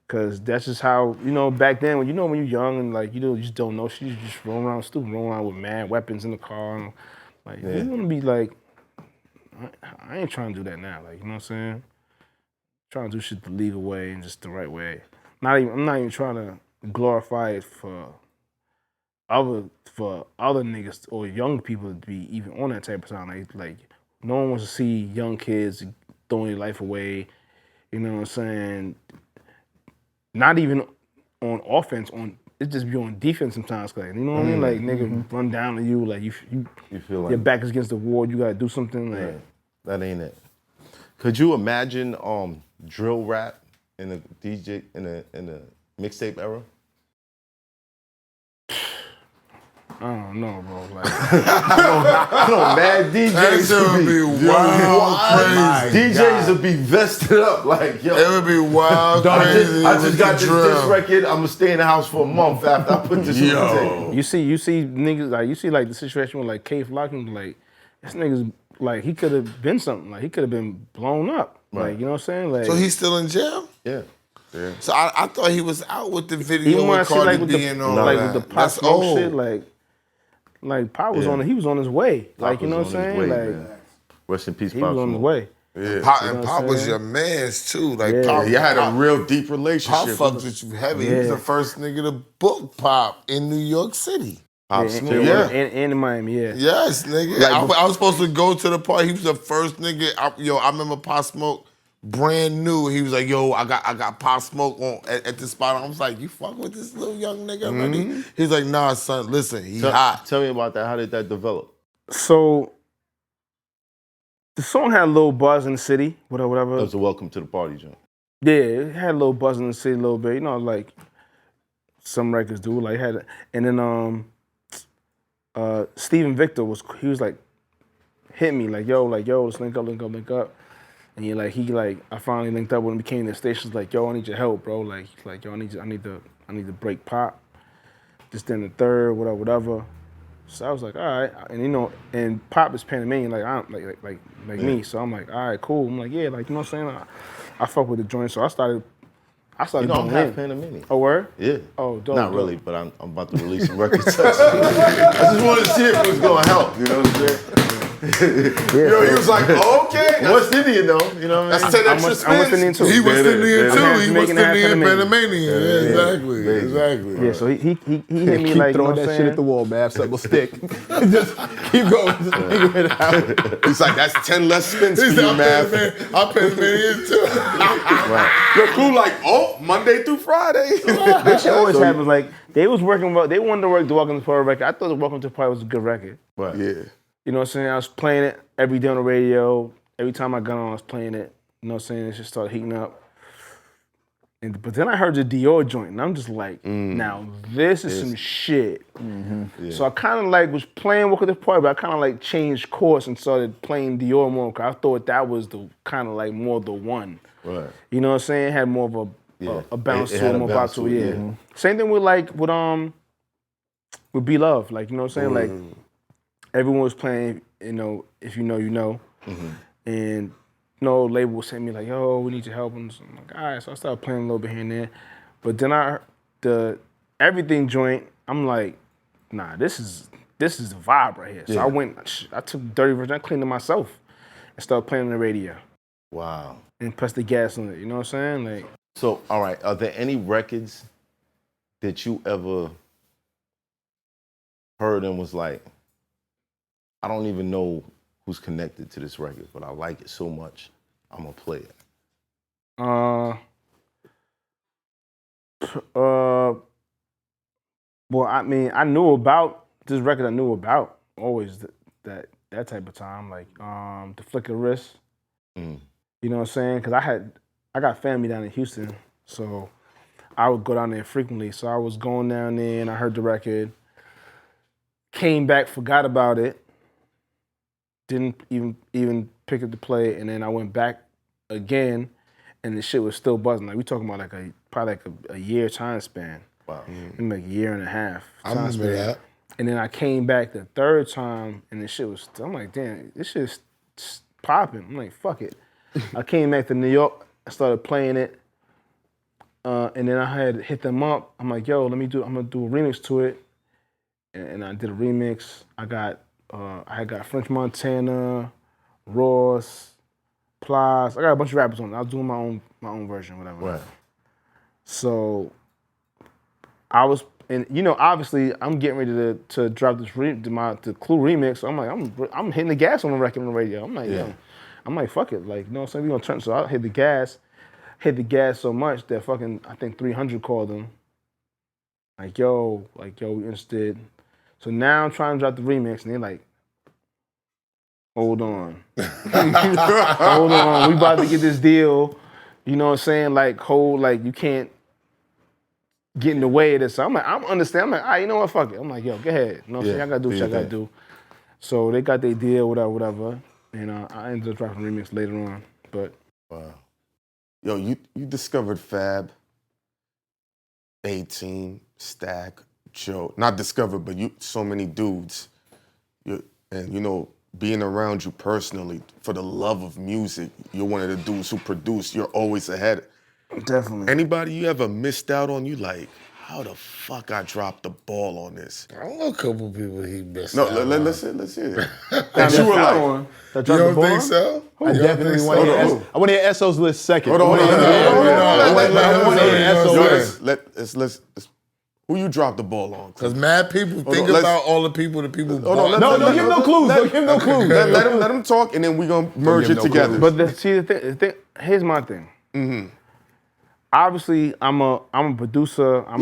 Cause that's just how, back then when you're young and like, you just don't know shit, you just rolling around stupid, rolling around with mad weapons in the car. And, like, you wanna be like, I ain't trying to do that now. Like, you know what I'm saying? Trying to do shit the legal way and just the right way. I'm not even trying to glorify it for other niggas or young people to be even on that type of time. Like no one wants to see young kids throwing their life away. You know what I'm saying? Not even on offense, it just be on defense sometimes. Like, you know what I mean? Like nigga run down to you, like you feel like your back is against the wall. You gotta do something. Like, yeah, that ain't it. Could you imagine drill rap in a DJ in a mixtape era? I don't know, bro. Like, Mad DJs That would be wild, crazy. DJs would be vested up like, yo. It would be wild, crazy. I just with got the this drill. record. I'm gonna stay in the house for a month after I put this on the tape. you see niggas, like, you see like the situation with like K Flocking, like this nigga's like, he could have been something, like he could have been blown up, like, you know what I'm saying? Like, So he's still in jail? Yeah. So I thought he was out with the video even when I with see Cardi like with B and all like that. with the Pop That's Smoke old. shit, like Pop was he was on his way, like, you know what I'm saying? Like, Rest in peace, he Pop was on his Smoke. way. Yeah. You Pop, know and what Pop I'm was saying? your man's too. Like Yeah. Pop, You had a Pop- real deep Pop relationship. fucked with you heavy. He was Yeah. the first nigga to book Pop in New York City. Pop And, Smoke. and in Miami, yeah. Yes, nigga. I was supposed to go to the party. He was the first nigga. I remember Pop Smoke, brand new. He was like, yo, I got Pop Smoke on at the spot. I was like, you fuck with this little young nigga already? He's like, nah, son, listen, he hot. Tell me about that. How did that develop? So the song had a little buzz in the city, whatever. That was a welcome to the party joint. Yeah, it had a little buzz in the city a little bit. You know, like some records do. Like had, and then Steven Victor was like hit me like yo, let's link up. And I finally linked up with him, became the station's like, yo, I need your help, bro. Like yo, I need to break Pop. just then the third, whatever. So I was like, all right, and you know, and Pop is Panamanian, like me. So I'm like, all right, cool. I'm like, yeah, like you know what I'm saying. I fuck with the joint, so I started. You know, I'm going half in. Panamanian. Oh, word? Yeah. Oh, dope. Not really, but I'm about to release some records. I just wanted to see if it was gonna help. You know what I'm saying? Yo, he was like, okay. West Indian though. You know what I mean? That's 10 extra spins. I'm West Indian too. He West Indian too. He West Jamaican, half Indian Panamanian. Panamanian. Yeah, exactly. Yeah, so he hit me Keep like, you know throwing what that I'm shit saying? at the wall, man. Something will stick. Just keep going. Just figure it out. He's like, that's 10 less spins for He's you, not man. I'm Panamanian too. Your crew like, oh, Monday through Friday. That shit always happens. Like they was working well. They wanted to work the Welcome to Party record. I thought the Welcome to Party was a good record. Right. Yeah. You know what I'm saying? I was playing it every day on the radio. Every time I got on, I was playing it. You know what I'm saying? It just started heating up. But then I heard the Dior joint, and I'm just like, now this is some shit. Yeah. So I kind of like was playing Welcome to Party, but I kind of like changed course and started playing Dior more because I thought that was the kind of like more the one. Right. You know what I'm saying? It had more of a bounce It to had it, a more bounce vibe to to it. it, Yeah. Same thing with Be Love. Like you know what I'm saying? Like everyone was playing. You know, if you know, you know. And no label would send me like, yo, we need your help. And so I'm like, all right. So I started playing a little bit here and there. But then the Everything joint, I'm like, nah, this is the vibe right here. So I took dirty version, I cleaned it myself and started playing on the radio. Wow. And pressed the gas on it. You know what I'm saying? Like. So, all right, are there any records that you ever heard and was like, I don't even know who's connected to this record, but I like it so much, I'm gonna play it? Well, I mean, I knew about this record. I knew about always that type of time, like the Flick of Wrist. You know what I'm saying? Because I got family down in Houston, so I would go down there frequently. So I was going down there and I heard the record, came back, forgot about it, didn't even pick up the play, and then I went back again, and the shit was still buzzing. Like we talking about probably a year time span. Wow. Maybe like a year and a half. I remember that. And then I came back the third time, and the shit was. I'm like, damn, this shit's popping. I'm like, fuck it. I came back to New York. I started playing it, and then I had hit them up. I'm like, yo, I'm gonna do a remix to it, and I did a remix. I got French Montana, Ross, Plies. I got a bunch of rappers on it. I was doing my own version, whatever. Right. So I was, and you know, obviously, I'm getting ready to drop this the Clue remix. So I'm like, I'm hitting the gas on the record on the radio. I'm like, yo, I'm like, fuck it, like, you know what I'm saying? We gonna turn. So I hit the gas so much that fucking I think 300 called them. Like, yo, we interested. So now I'm trying to drop the remix, and they're like, hold on, hold on, we about to get this deal. You know what I'm saying? Like, you can't get in the way of this. So I'm like, I'm understand. I'm like, all right, you know what? Fuck it. I'm like, yo, go ahead. You know what I'm saying? I gotta do what I gotta do. So they got their deal, whatever. And I ended up dropping a remix later on. But wow. Yo, you discovered Fab, 18, Stack, Joe. Not discovered, but so many dudes. And you know, being around you personally, for the love of music, you're one of the dudes who produce. You're always ahead. definitely. Anybody you ever missed out on, you like, how the fuck I dropped the ball on this? I know a couple people he missed No, out on. let's hear it. That you were like, You don't think so? I definitely want to hear. I want to hear SO's list second. hold on. I want to hear SO's list. Let's who you dropped the ball on? Because mad people think let's- about all the people that people Hold on, bought. No, don't give no clues. Don't give no clues. Let him talk, and then we're gonna merge it together. But the thing, here's my thing. Mm-hmm. Obviously, I'm a producer. I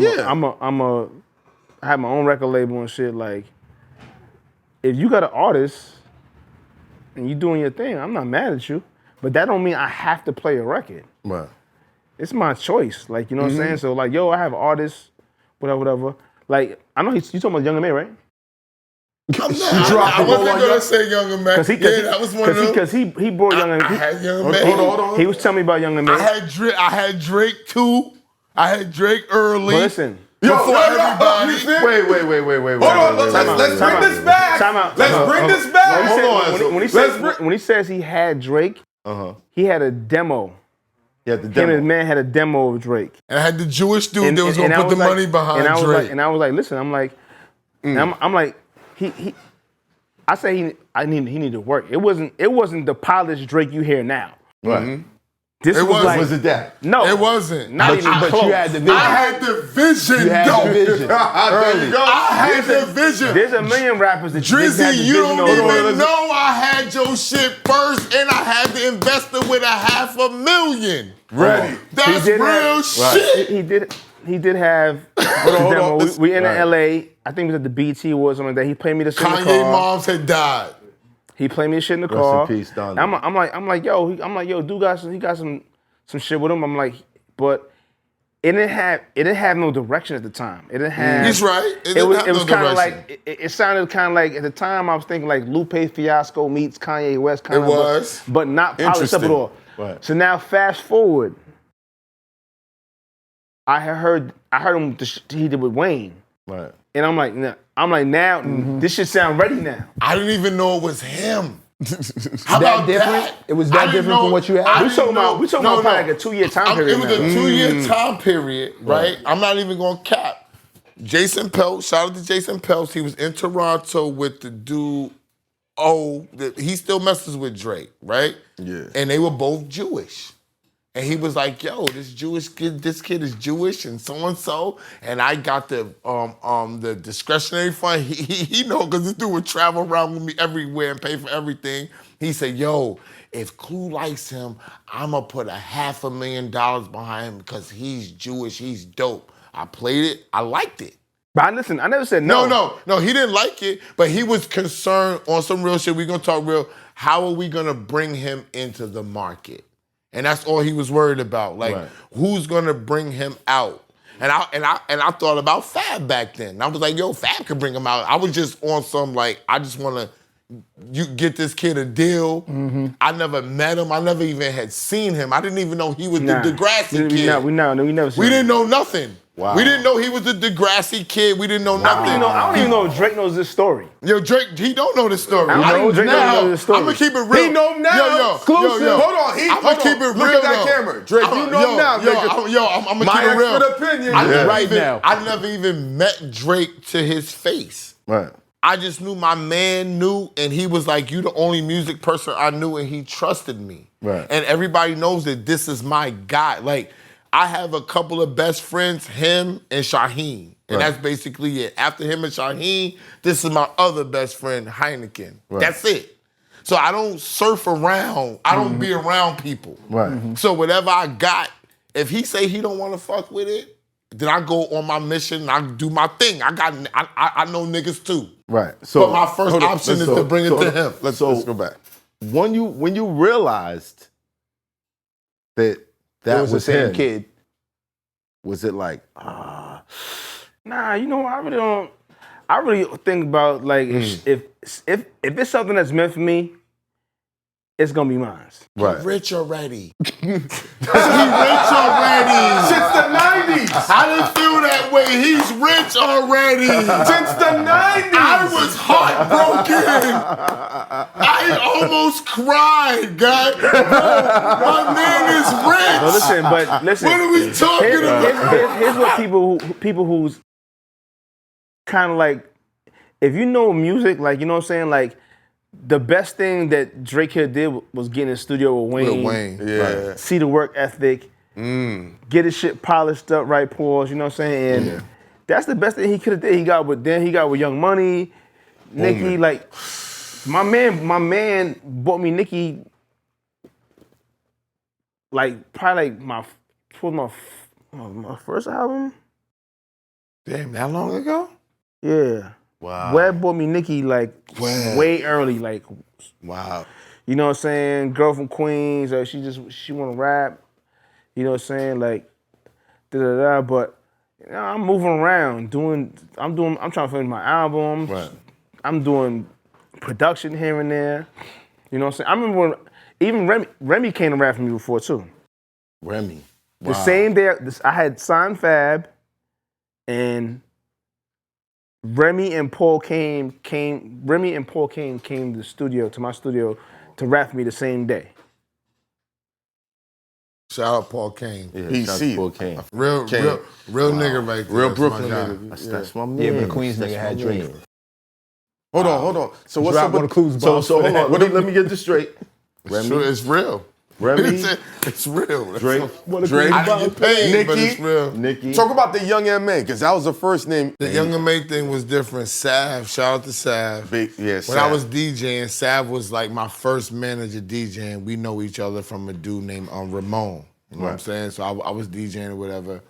have my own record label and shit. Like, if you got an artist and you doing your thing, I'm not mad at you. But that don't mean I have to play a record. Right. It's my choice. Like, you know what I'm saying? So like, yo, I have artists, whatever. Like, I know you talking about Young and May, right? I wasn't gonna say Younger Man. That was one of them. Because he brought Young and I May. had Young Man. Hold on. He was telling me about Young and May. I had Drake too. I had Drake early. But listen, before everybody. Wait. Hold on, let's bring this back. Time out. Let's bring this back. Hold on. When he says he had Drake, he had a demo. Yeah, the Him demo. and his man had a demo of Drake. And I had the Jewish dude that was gonna put the money behind Drake. And I was like, listen, I'm like, I'm like, I say he needed to work. It wasn't the polished Drake you hear now. Right. This was like, Was it that? No, It wasn't. Not even But close. you had the vision. I had the vision, You had though. the vision. There you go. I had the vision. There's a million rappers that didn't have Drizzy, the you vision don't over. even know I had your shit first, and I had the investor with $500,000. Ready. That's He did real have- shit. He did have hold the demo. on. We in LA. I think it was at the BT Awards or something like that. He played me the shit in the Kanye car. moms had died. He played me the shit in the Rest car. in peace, Don. I'm like, yo, dude got some. He got some shit with him. I'm like, but it didn't have no direction at the time. It didn't have. He's right. It was didn't have no kind of direction. like it sounded kind of like at the time I was thinking like Lupe Fiasco meets Kanye West kind of. It was. but not polished up at Interesting. all. Right. So now fast forward, I heard him he did with Wayne, Right. and I'm like now this should sound ready now. I didn't even know it was him. How That about different? that? It was I that didn't different from know- what you had? I We didn't talking know- about probably like a 2-year time period. It was a now. 2-year time period, right? I'm not even gonna cap. Jason Peltz, shout out to Jason Peltz. He was in Toronto with the dude. He still messes with Drake, right? Yeah. And they were both Jewish. And he was like, yo, this kid is Jewish and so, and I got the discretionary fund. He know, because this dude would travel around with me everywhere and pay for everything. He said, yo, if Clue likes him, I'ma put $500,000 behind him because he's Jewish, he's dope. I played it, I liked it. But listen, I never said no. No, he didn't like it, but he was concerned on some real shit. We're gonna talk real. How are we gonna bring him into the market? And that's all he was worried about. Like, who's gonna bring him out? And I thought about Fab back then. I was like, yo, Fab could bring him out. I was just on some like, I just wanna get this kid a deal. I never met him. I never even had seen him. I didn't even know he was the Degrassi kid. We never seen We him. didn't know nothing. Wow. We didn't know he was the Degrassi kid. We didn't know I nothing. don't even know if Drake knows this story. Yo, Drake, he don't know this story. I don't know Drake don't know this story. I'm gonna keep it real. He know now. Exclusive. Hold on. I'm gonna keep it real. Look at that though. camera. Drake, you know now, nigga. I'm gonna My keep it real. expert opinion. I never even met Drake to his face. Right. I just knew my man knew, and he was like, you the only music person I knew, and he trusted me. Right. And everybody knows that this is my guy. Like, I have a couple of best friends, him and Shaheem. And that's basically it. After him and Shaheem, this is my other best friend, HYNAKEN. Right. That's it. So I don't surf around. I don't be around people. Right. So whatever I got, if he say he don't want to fuck with it, then I go on my mission and I do my thing. I know niggas too. Right. So But my first option is to bring it to him. Let's go back. when you realized that It was the was same him, kid. was it like, Nah, you know, I really think about like if it's something that's meant for me, it's gonna be mine. right? Rich already. He rich already. Since the 90s. I didn't feel that way. He's rich already. Since the 90s. I was heartbroken. I almost cried, God. My man is rich. But listen. What are we talking about? Here's what people who's kind of like, if you know music, like, you know what I'm saying, like, the best thing that Drake here did was get in the studio with Wayne. Yeah. See the work ethic. Get his shit polished up, right, pause, you know what I'm saying? And that's the best thing he could have did. He got with Young Money, Nicki, like, my man bought me Nicki, like, probably like my first album. Damn, that long ago? Yeah. Wow. Web bought me Nicki like way early, like, Wow. you know what I'm saying? Girl from Queens, she wanna rap, you know what I'm saying? Like, da-da-da, but you know, I'm moving around, I'm trying to finish my album. Right. I'm doing production here and there. You know what I'm saying? I remember when even Remy came to rap for me before too. Remy. The same day I had signed Fab, and Remy and Paul came to the studio, to my studio, to rap for me the same day. Shout out Paul Kane. Yeah, He shout out see to Paul it. Kane. Real nigga right there. Real That's Brooklyn my guy. nigga. That's my man. Yeah, but the Queens That's nigga had my Drake. man. Hold on. So what's Drop up one with of Clues So bombs hold for on. that. Let me get this straight. It's true, it's real. Remy, It's real. That's Drake, all. Drake, I didn't get paid, but it's real. Nicki. Talk about the Young M.A. because that was the first name. The Young M.A. thing was different. Sav, shout out to Sav. Big, yeah, When I Sav. was DJing, Sav was like my first manager DJing. We know each other from a dude named Ramon. You know what I'm saying? So I was DJing or whatever.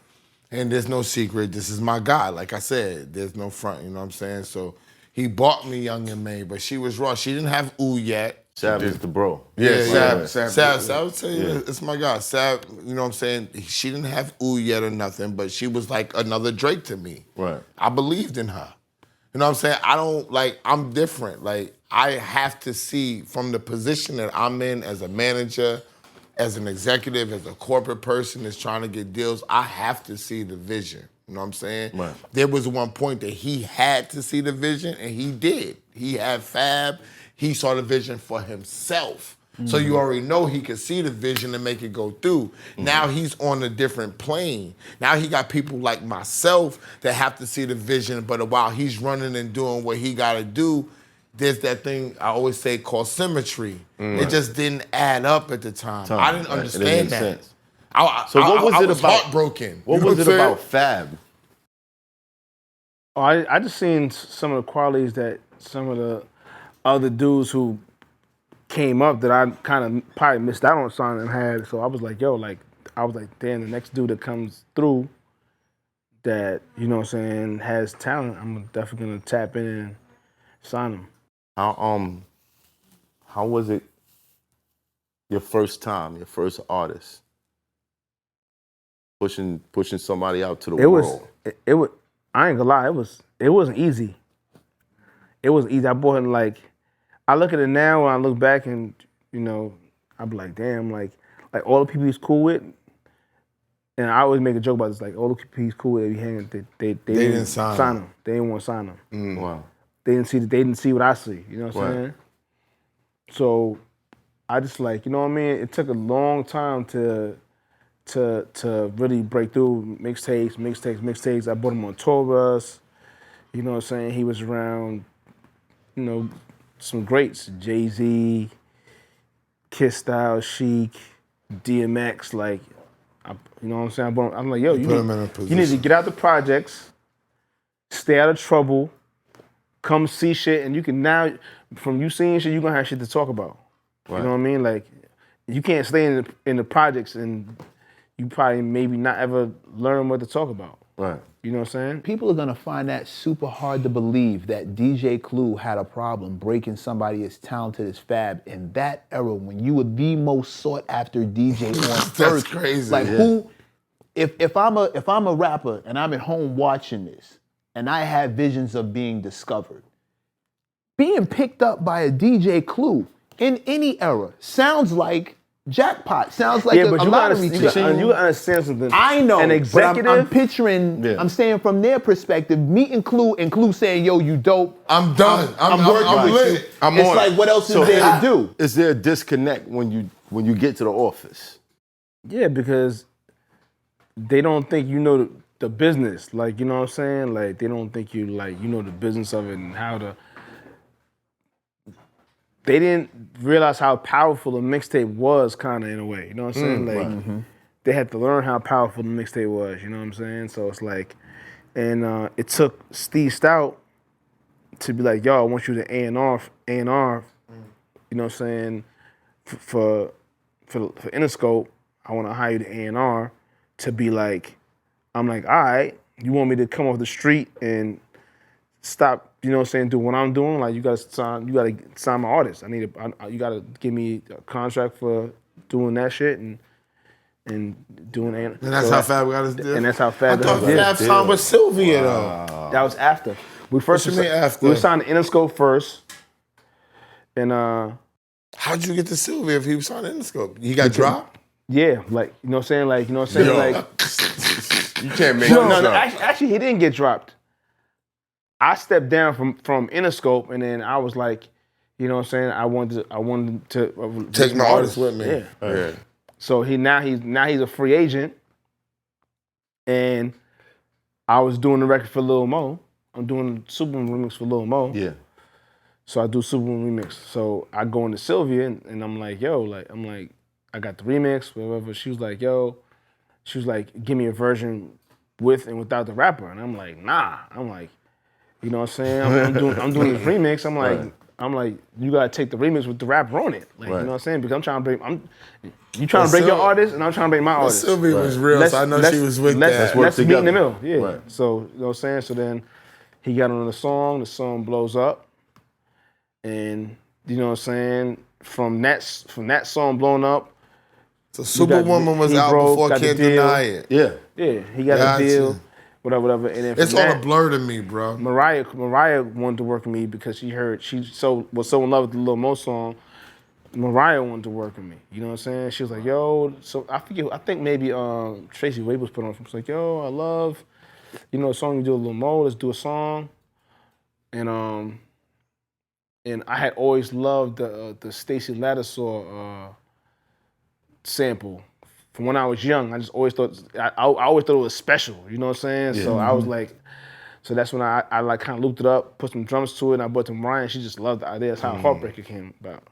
And there's no secret. This is my guy. Like I said, there's no front. You know what I'm saying? So he bought me Young M.A., but she was raw. She didn't have ooh yet. Sav is the bro. Sav, I would say it's my guy. Sav, you know what I'm saying? She didn't have ooh yet or nothing, but she was like another Drake to me. Right. I believed in her. You know what I'm saying? I'm different. Like, I have to see from the position that I'm in as a manager, as an executive, as a corporate person that's trying to get deals, I have to see the vision. You know what I'm saying? Right. There was one point that he had to see the vision, and he did. He had Fab. He saw the vision for himself. So you already know he could see the vision and make it go through. Now he's on a different plane. Now he got people like myself that have to see the vision, but while he's running and doing what he got to do, there's that thing I always say called symmetry. It just didn't add up at the time. I didn't Right. It understand didn't make that. sense. So what was it was about- heartbroken. What You know was it I'm saying? about Fab? Oh, I just seen some of the qualities that some of the other dudes who came up that I kind of probably missed out on signing had. So I was like, damn, the next dude that comes through that, you know what I'm saying, has talent, I'm definitely gonna tap in and sign him. How was it your first time, your first artist? Pushing somebody out to the world. It was I ain't gonna lie, it wasn't easy. It wasn't easy. I bought him like, I look at it now when I look back and, you know, I be like, damn, like all the people he's cool with, and I always make a joke about this, like all the people he's cool with, he hanging, they didn't sign him. They didn't want to sign him. Wow. They didn't see what I see. You know what I'm saying? So I just like, you know what I mean? It took a long time to really break through mixtapes. I bought him on tour bus. You know what I'm saying? He was around, you know, some greats, Jay-Z, Kiss Style, Chic, DMX, like, you know what I'm saying? I'm like, yo, you need to get out the projects, stay out of trouble, come see shit, and you can now, from you seeing shit, you're gonna have shit to talk about. Right. You know what I mean? Like, you can't stay in the projects and you probably maybe not ever learn what to talk about. Right. You know what I'm saying? People are gonna find that super hard to believe that DJ Clue had a problem breaking somebody as talented as Fab in that era when you were the most sought after DJ on earth. That's crazy. Like who? If I'm a rapper and I'm at home watching this and I have visions of being discovered, being picked up by a DJ Clue in any era sounds like jackpot. Sounds like a lottery ticket. You understand something. I know, an executive. but I'm picturing, I'm saying from their perspective, meeting Clue and Clue saying, yo, you dope. I'm done. I'm working with lit. you. I'm It's on like, it. what else is there to do? Is there a disconnect when you get to the office? Yeah, because they don't think you know the business. Like, you know what I'm saying? Like, they don't think you know the business of it and how to. They didn't realize how powerful a mixtape was, kind of, in a way. You know what I'm saying? Like, they had to learn how powerful the mixtape was. You know what I'm saying? So it's like, and it took Steve Stout to be like, yo, I want you to A&R. You know what I'm saying? For Interscope, I want to hire you to A&R to be like, I'm like, all right, you want me to come off the street and stop, you know what I'm saying, do what I'm doing? Like, you gotta sign my artist. You gotta give me a contract for doing that shit and doing it. And that's how Fab got his deal? And that's how Fab I got thought his Fab deal. signed with Silvia, though. That was after. We first What you mean after? We were signed to Interscope first. And How'd you get to Silvia if he was signed to Interscope? He got dropped? yeah, like, you know what I'm saying? Like, you know what I'm saying? Yo. Like, You can't make No, this no, up. actually, he didn't get dropped. I stepped down from Interscope, and then I was like, you know what I'm saying? I wanted to Take my artist with me. Yeah. Yeah. So he's a free agent, and I was doing the record for Lil Mo. I'm doing Superman remix for Lil Mo. Yeah. So I do Superman remix. So I go into Silvia, and I'm like, yo, I got the remix, whatever. She was like, give me a version with and without the rapper, and I'm like, nah. I'm like, you know what I'm saying? I'm doing this remix. I'm like, you gotta take the remix with the rapper on it. Like, you know what I'm saying? Because I'm trying to break. You trying to break your artist, and I'm trying to break my artist. Sylvia was real, so I know she was with that. Let's meet in the middle. Yeah. Right. So you know what I'm saying? So then he got on the song blows up. And you know what I'm saying? From that song blowing up. So Superwoman was out before Can't Deny It. Yeah. Yeah, he got a deal. Whatever. And then it's all a blur to me, bro. Mariah wanted to work with me because she was so in love with the Lil Mo song. Mariah wanted to work with me. You know what I'm saying? She was like, yo, so I think maybe Tracy Wade was put on. She was like, yo, I love, you know, a song you do with Lil Mo, let's do a song. And I had always loved the Stacey Lattisaw sample. From when I was young, I just always thought I always thought it was special. You know what I'm saying? Yeah. So I was like, so that's when I like kind of looped it up, put some drums to it, and I brought it to Mariah. She just loved the idea. That's how Heartbreaker came about.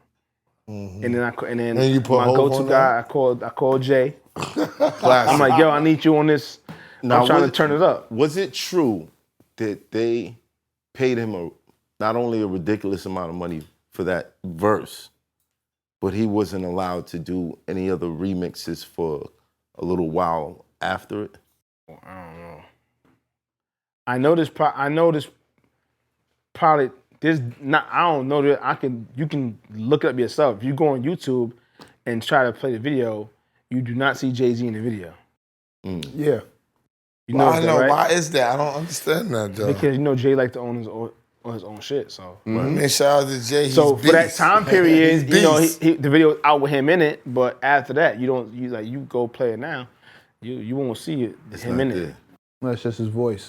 And then you put my Hov go-to on guy, I called Jay. I'm like, yo, I need you on this. Now, I'm trying to turn it up. Was it true that they paid him not only a ridiculous amount of money for that verse, but he wasn't allowed to do any other remixes for a little while after it? I don't know. I know this probably. There's not. I don't know that you can look it up yourself. If you go on YouTube and try to play the video, you do not see Jay-Z in the video. Yeah. You know I know. right? Why is that? I don't understand that, though. Because you know Jay like to own his own shit. So. Man, shout out to Jay. So for that time period, He's you know, beast. the video out with him in it. But after that, you go play it now, you won't see him in it. That's just his voice.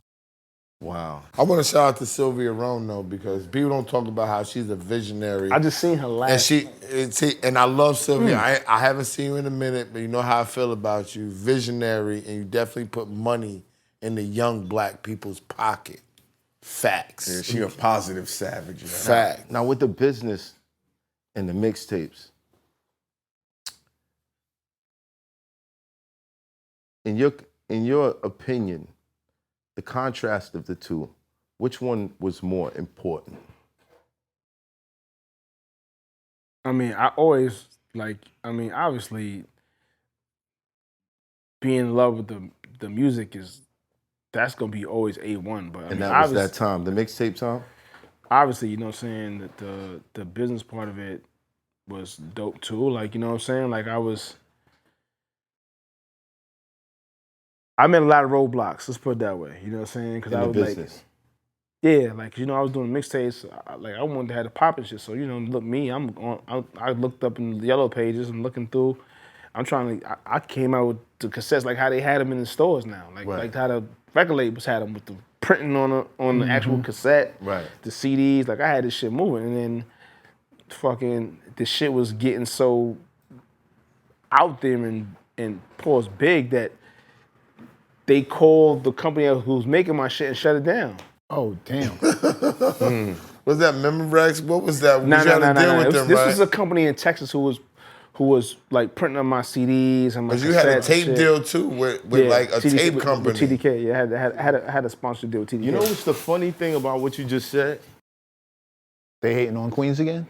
Wow. I want to shout out to Silvia Rhone, though, because people don't talk about how she's a visionary. I just seen her last. And I love Silvia. I haven't seen you in a minute, but you know how I feel about you. Visionary, and you definitely put money in the young black people's pocket. Facts. Yeah, she a positive savage. You know? Fact. Now with the business and the mixtapes, in your opinion, the contrast of the two, which one was more important? I mean, I always obviously being in love with the music that's gonna be always A1. But That was that time, the mixtape time? Obviously, you know what I'm saying, that the business part of it was dope too. Like, you know what I'm saying? Like I met a lot of roadblocks, let's put it that way. You know what I'm saying? Because I was business. like, you know, I was doing mixtapes. I wanted to have the pop and shit. So, you know, look, me, I looked up in the yellow pages and looking through. I came out with the cassettes like how they had them in the stores now. Like how the record labels had them with the printing on the actual cassette. Right. The CDs. Like I had this shit moving. And then fucking the shit was getting so out there and pause big that they called the company who was making my shit and shut it down. Oh, damn. Was that Memorex? What was that? No. This This was a company in Texas who was like printing up my CDs and my cassettes. Because you had a tape deal too with like a tape company. With TDK, yeah, had a sponsored deal with TDK. You know what's the funny thing about what you just said? They hating on Queens again?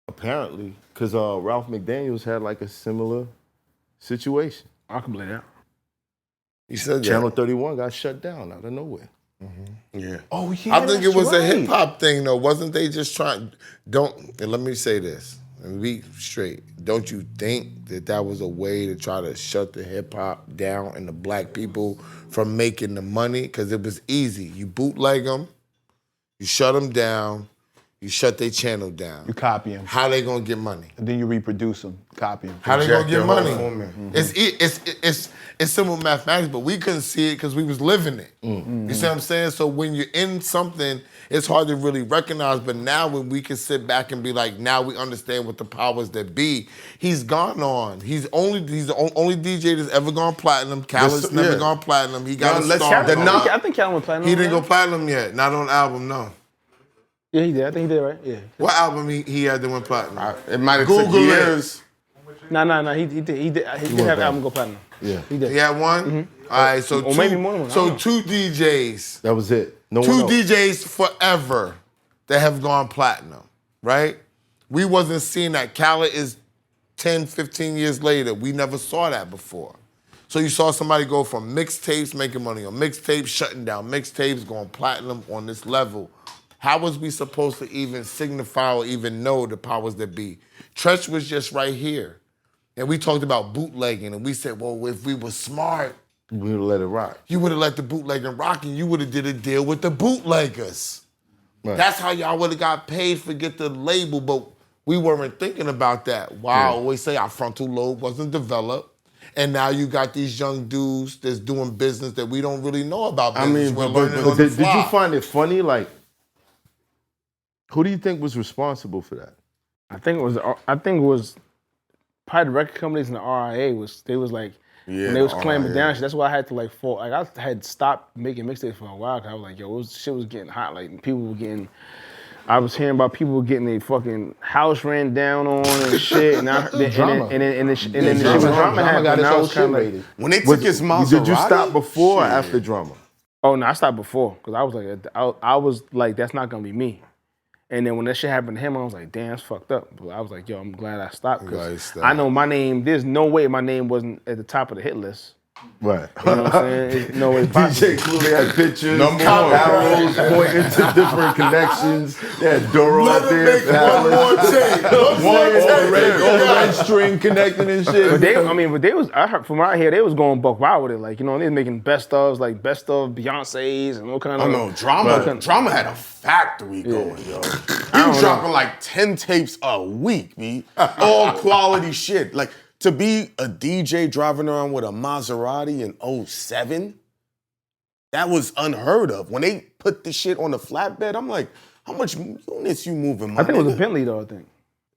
Apparently, because Ralph McDaniels had like a similar situation. I can believe that. You said Channel 31 got shut down out of nowhere. Yeah. Oh, yeah, I think it was a right. hip hop thing, though. Wasn't they just trying? Let me say this and be straight. Don't you think that was a way to try to shut the hip hop down and the black people from making the money? Because it was easy. You bootleg them, you shut them down, You shut their channel down. You copy them. How they gonna get money? And then you reproduce them, copy them. How they gonna get money? Mm-hmm. It's simple mathematics, but we couldn't see it because we was living it. Mm-hmm. You see what I'm saying? So when you're in something, it's hard to really recognize. But now when we can sit back and be like, now we understand what the powers that be. He's gone on. He's the only DJ that's ever gone platinum. Khaled's never gone platinum. He got a star. I think Khaled went platinum. He didn't go platinum yet. Not on the album, no. Yeah, he did. I think he did, right? Yeah. What album he had that went platinum? It might have took years. No. He did. He did have an album go platinum. Yeah. He did. He had one? Mm-hmm. All right, so or maybe more than one. So two DJs. That was it. No Two one else. DJs forever that have gone platinum, right? We wasn't seeing that. Khaled is 10, 15 years later. We never saw that before. So you saw somebody go from mixtapes, making money on mixtapes, shutting down mixtapes, going platinum on this level. How was we supposed to even signify or even know the powers that be? Treach was just right here. And we talked about bootlegging, and we said, well, if we were smart, We would have let it rock. you would have let the bootlegging rock, and you would have did a deal with the bootleggers. Right. That's how y'all would have got paid for get the label, but we weren't thinking about that. Why I always say our frontal lobe wasn't developed, and now you got these young dudes that's doing business that we don't really know about I business. mean, We're but learning on the did you fly. find it funny? Like, who do you think was responsible for that? I think it was probably the record companies and the RIA was like when they was clamping down shit. That's why I had to like fall. Like I had stopped making mixtapes for a while because I was like, yo, shit was getting hot. Like people were getting. I was hearing about people were getting their fucking house ran down on and shit, and then the shit was drama happened. got And his I whole was shit kind of rated. When they took his Maserati, Did you stop before or after drama? oh no, I stopped before because I was like, I was like, that's not gonna be me. And then when that shit happened to him, I was like, damn, it's fucked up. But I was like, yo, I'm glad I stopped because I know my name. There's no way my name wasn't at the top of the hit list. Right. You know what I'm saying? It's no way possible. DJ clearly had pictures, Number arrows pointing to different connections. They had Doro out there. All red string connected and shit. But they was. I heard from right here, they was going buck wild with it. Like, you know, they was making best of Beyonce's and all kind of. Oh no, drama had a factory going, yo. He was dropping like 10 tapes a week, B. All quality shit. Like, to be a DJ driving around with a Maserati in 07, that was unheard of. When they put the shit on the flatbed, I'm like, how much units you moving, my I think it was a nigga? Bentley though. I think.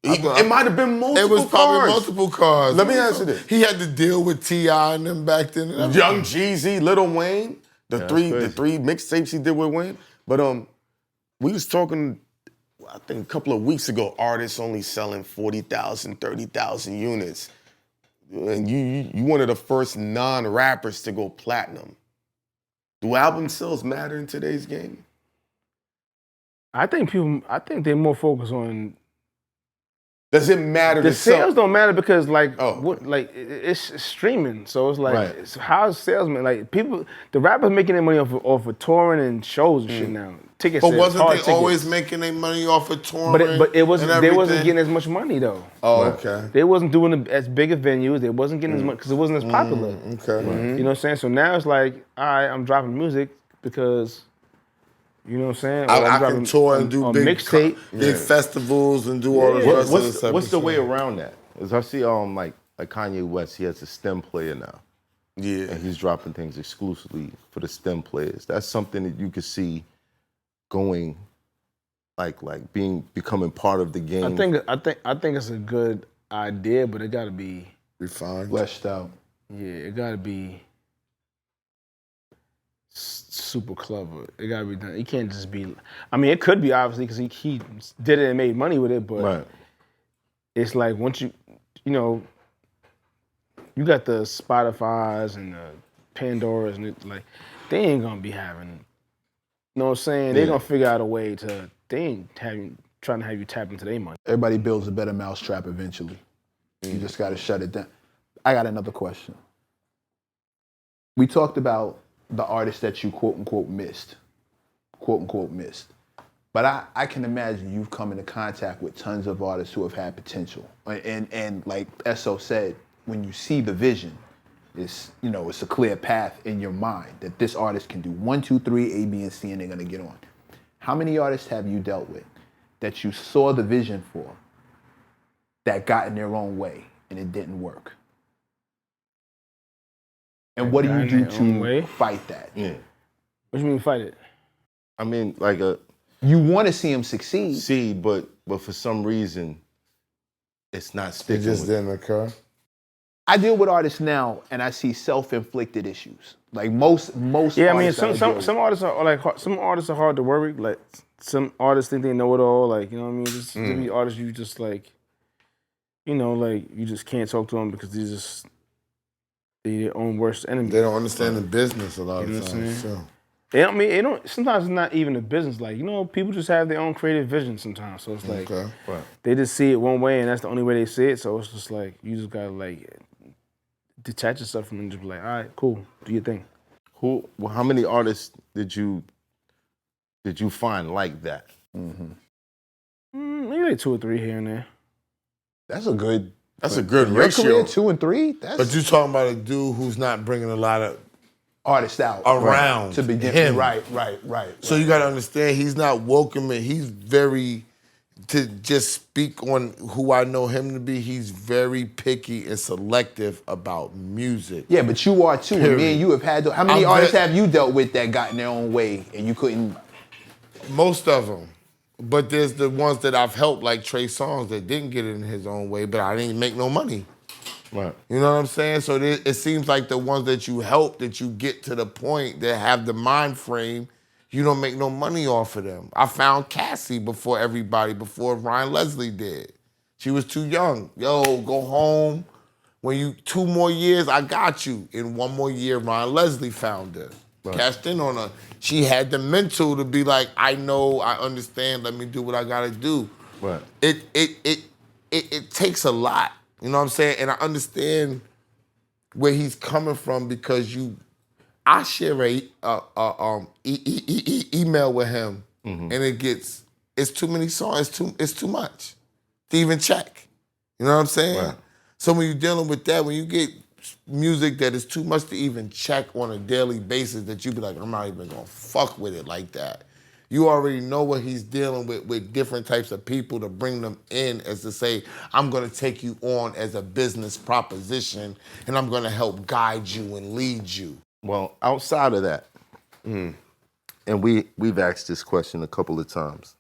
It might have been multiple It was probably cars. multiple cars. Let me answer this. He had to deal with T.I. and them back then. Young Jeezy, Lil Wayne, the three mixtapes he did with Wayne. But we was talking, I think a couple of weeks ago, artists only selling 40,000, 30,000 units. And you one of the first non-rappers to go platinum. Do album sales matter in today's game? I think they're more focused on Does it matter the to sell? sales. Don't matter because like Oh. it's streaming, so it's like Right. it's, how's salesman like people the rappers making their money off of touring and shows and shit now. Ticket But sales, wasn't hard they tickets. always making their money off of touring? But it wasn't. and They wasn't everything? getting as much money though. Oh, okay. They wasn't doing as big of venues. They wasn't getting as much because it wasn't as popular. Okay. You know what I'm saying? So now it's like, all right, I'm dropping music because, you know what I'm saying? Or I'm I can dropping tour and do a big mixtape. big festivals and do all the rest of the stuff. What's the way around that? As I see like Kanye West, he has a STEM player now. Yeah. And he's dropping things exclusively for the STEM players. That's something that you could see going becoming part of the game. I think it's a good idea, but it got to be refined, fleshed out. Yeah, it got to be super clever. It got to be done. It can't just be. I mean, it could be obviously because he did it and made money with it, but it's like once you got the Spotify's and the Pandora's and it, like they ain't gonna be having. You know what I'm saying? They're gonna figure out a way to. They ain't trying to have you tap into their money. Everybody builds a better mousetrap eventually. You just got to shut it down. I got another question. We talked about the artists that you quote unquote missed. But I can imagine you've come into contact with tons of artists who have had potential. And like Esso said, when you see the vision, it's a clear path in your mind that this artist can do 1, 2, 3, A, B, and C, and they're gonna get on. How many artists have you dealt with that you saw the vision for that got in their own way and it didn't work? And what do got you in do their own way? to fight that? Yeah. What do you mean fight it? I mean, like You want to see him succeed. see, but for some reason, it's not It sticking. just with didn't occur. I deal with artists now, and I see self-inflicted issues. Like most. Yeah, I mean, artists that some artists are like some artists are hard to work with. Like some artists think they know it all. Like you know what I mean. Just to be artists, you just like, you know, like you just can't talk to them because they're their own worst enemy. They don't understand the business a lot You know of what I'm times. saying? So. I mean, it don't. Sometimes it's not even a business. Like you know, people just have their own creative vision sometimes. So it's like they just see it one way, and that's the only way they see it. So it's just like you just gotta like detach yourself from it and just be like, all right, cool, do your thing. How many artists did you find like that? Maybe like 2 or 3 here and there. That's a good. That's a good Your ratio. career 2 and 3. That's But you talking about a dude who's not bringing a lot of artist out around to begin. him. Right. So you got to understand, he's not welcoming. He's very, to just speak on who I know him to be, he's very picky and selective about music. Yeah, but you are too. And me and you have had. How many artists have you dealt with that got in their own way and you couldn't? Most of them. But there's the ones that I've helped, like Trey Songz, that didn't get it in his own way, but I didn't make no money. Right. You know what I'm saying? So it seems like the ones that you help, that you get to the point that have the mind frame, you don't make no money off of them. I found Cassie before everybody, before Ryan Leslie did. She was too young. Yo, go home. When you 2 more years, I got you. In 1 more year, Ryan Leslie found her. Right. Cashed in on her. She had the mental to be like, I know, I understand, let me do what I gotta do. Right. It takes a lot. You know what I'm saying? And I understand where he's coming from because I share a email with him, and it's too many songs. It's too much to even check. You know what I'm saying? Right. So when you're dealing with that, when you get music that is too much to even check on a daily basis, that you be like, I'm not even gonna fuck with it like that. You already know what he's dealing with different types of people to bring them in as to say, I'm gonna take you on as a business proposition and I'm gonna help guide you and lead you. Well, outside of that, and we've asked this question a couple of times,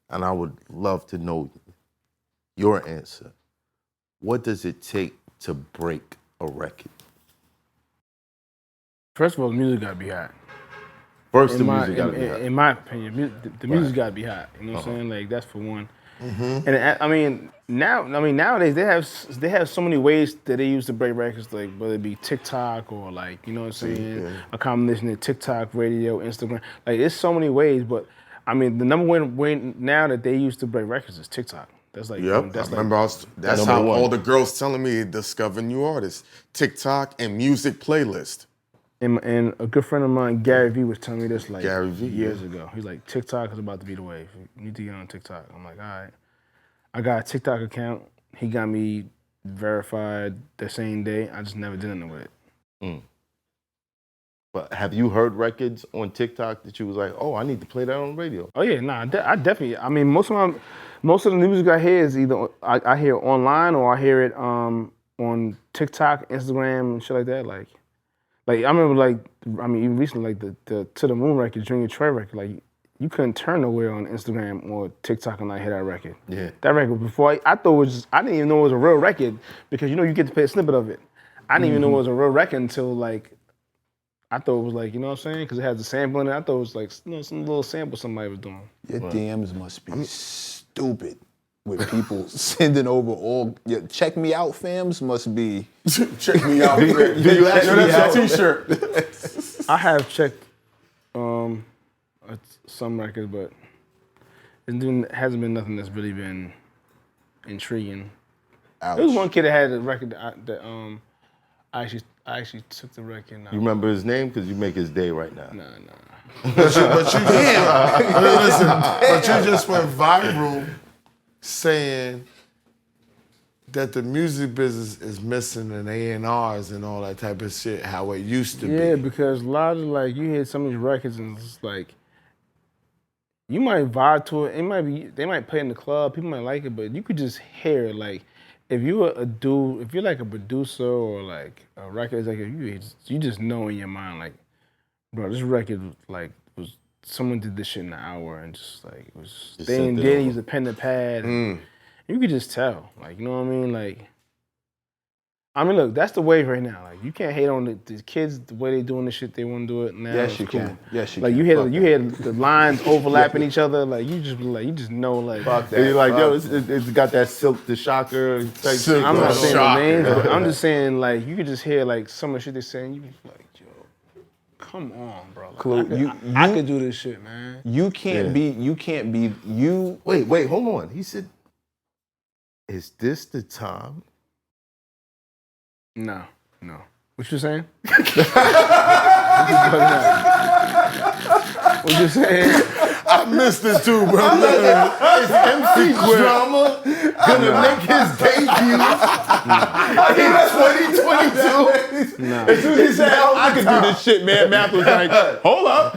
and I would love to know your answer. What does it take to break a record? First of all, the music gotta be hot. First, the music gotta be hot. In my opinion, the music gotta be hot. You know what I'm saying? Like that's for one. And I mean nowadays they have so many ways that they use to break records, like whether it be TikTok or like, you know what I'm saying, a combination of TikTok, radio, Instagram. Like there's so many ways, but I mean the number one way now that they use to break records is TikTok. That's like That's how all the girls telling me discover new artists. TikTok and music playlist. And a good friend of mine, Gary Vee, was telling me this like Gary Vee, years ago. He's like, TikTok is about to be the wave. You need to get on TikTok. I'm like, all right. I got a TikTok account. He got me verified the same day. I just never did anything with it. But have you heard records on TikTok that you was like, oh, I need to play that on the radio? Oh yeah, I definitely. I mean, most of the music I hear is either I hear it online or I hear it on TikTok, Instagram, and shit like that. Like I remember even recently, like the To the Moon record, Junior Troy record, like you couldn't turn nowhere on Instagram or TikTok and not hear that record. Yeah. That record before I thought it was I didn't even know it was a real record because you get to play a snippet of it. I didn't even know it was a real record until like I thought it was like, you know what I'm saying? Because it has a sample in it. I thought it was like some little sample somebody was doing. Your DMs must be stupid with people sending over all. Your check me out fams must be. Check me out. Do you actually That's a t-shirt. I have checked some records, but it hasn't been nothing that's really been intriguing. Ouch. There was one kid that had a record that I actually took the record. You remember his name? Because you make his day right now. Nah. But you just went viral saying that the music business is missing an A&Rs and all that type of shit, how it used to be. Yeah, because a lot of you hear some of these records and it's like, you might vibe to it. It might be they might play in the club. People might like it, but you could just hear it. Like if you're a dude, if you're like a producer or like a record executive, you just know in your mind like, bro, this record like was someone did this shit in an hour and just like it was. They didn't use a pen and pad. And you could just tell, like you know what I mean, like. I mean, look, that's the wave right now. Like, you can't hate on the kids the way they doing the shit they want to do it now. Yes, you cool. can. Yes, you like, can. You hear the lines overlapping each other. Like, you just know, like. Fuck that. And you're like, yo, it's got that silk, the shocker type shit. I'm not saying no names, but I'm just saying, like, you could just hear, like, some of the shit they're saying. You be like, yo, come on, bro. Like, I could do this shit, man. You can't be. Wait, hold on. He said, is this the time? No. What you saying? What you saying? I missed it too, bro. Is MC Drama gonna make his debut in 2022? No. As soon as he said, I could do this shit, man, Math was like, hold up.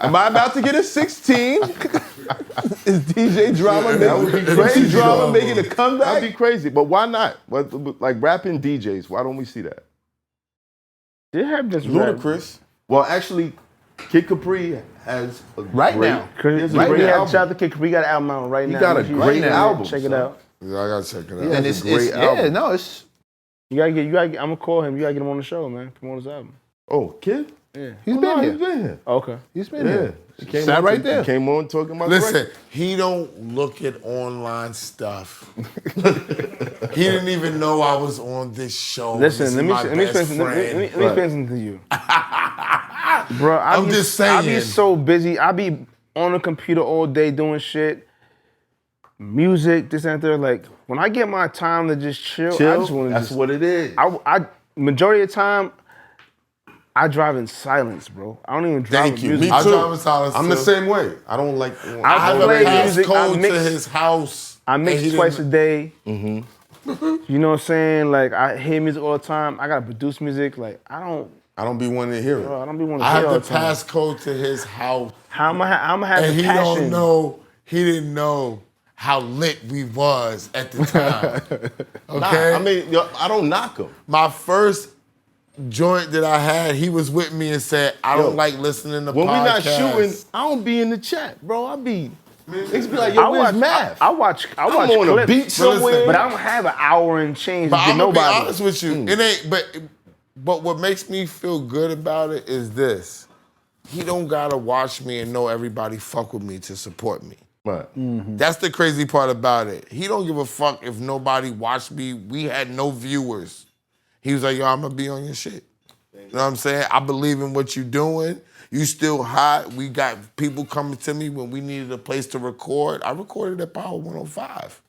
Am I about to get a 16? Is DJ Drama making a comeback? That'd be crazy, but why not? Like rapping DJs, why don't we see that? They have this Ludacris. Well, actually, Kid Capri has a now. Shout out to Kid Capri. He got an album out right now. He got a great album. Check it out. Yeah, I gotta check it out. Yeah, And it's You gotta get. I'm gonna call him. You gotta get him on the show, man. Come on his album. Oh, Kid? Yeah. He's been here. He's been here. Okay. He's been here. He came Sat on, right there. He came on talking about the Listen, record. he don't look at online stuff. He didn't even know I was on this show. Listen, let me explain something to you. Bro, I'm just saying. I be so busy. I be on the computer all day doing shit. Music, this and that. Like, when I get my time to just chill, I just want to That's what it is. I majority of the time, I drive in silence, bro. I don't even drive Thank with you. music. Me too. I drive in silence, I'm the too. same way. I don't like. I have play a music. passcode to his house. I mix and he twice a didn't- day. You know what I'm saying? Like, I hear music all the time. I gotta produce music. Like, I don't be wanting to hear it. bro, I don't be wanting to I hear have all the the time. passcode to his house. How am I have And the he passion? don't know, he didn't know how lit we was at the time. Okay? I mean, yo, I don't knock him. My first joint that I had, he was with me and said, I don't like listening to When podcasts. we not shooting, I don't be in the chat, bro. I be, niggas be like, yo, where's Math? I watch I'm on a clips, beat somewhere. but I don't have an hour and change But to I'm gonna be nobody. honest with you. It ain't, but what makes me feel good about it is this. He don't gotta watch me and know everybody fuck with me to support me. Right. That's the crazy part about it. He don't give a fuck if nobody watched me. We had no viewers. He was like, yo, I'm gonna be on your shit. You know what I'm saying? I believe in what you're doing. You still hot. We got people coming to me when we needed a place to record. I recorded at Power 105.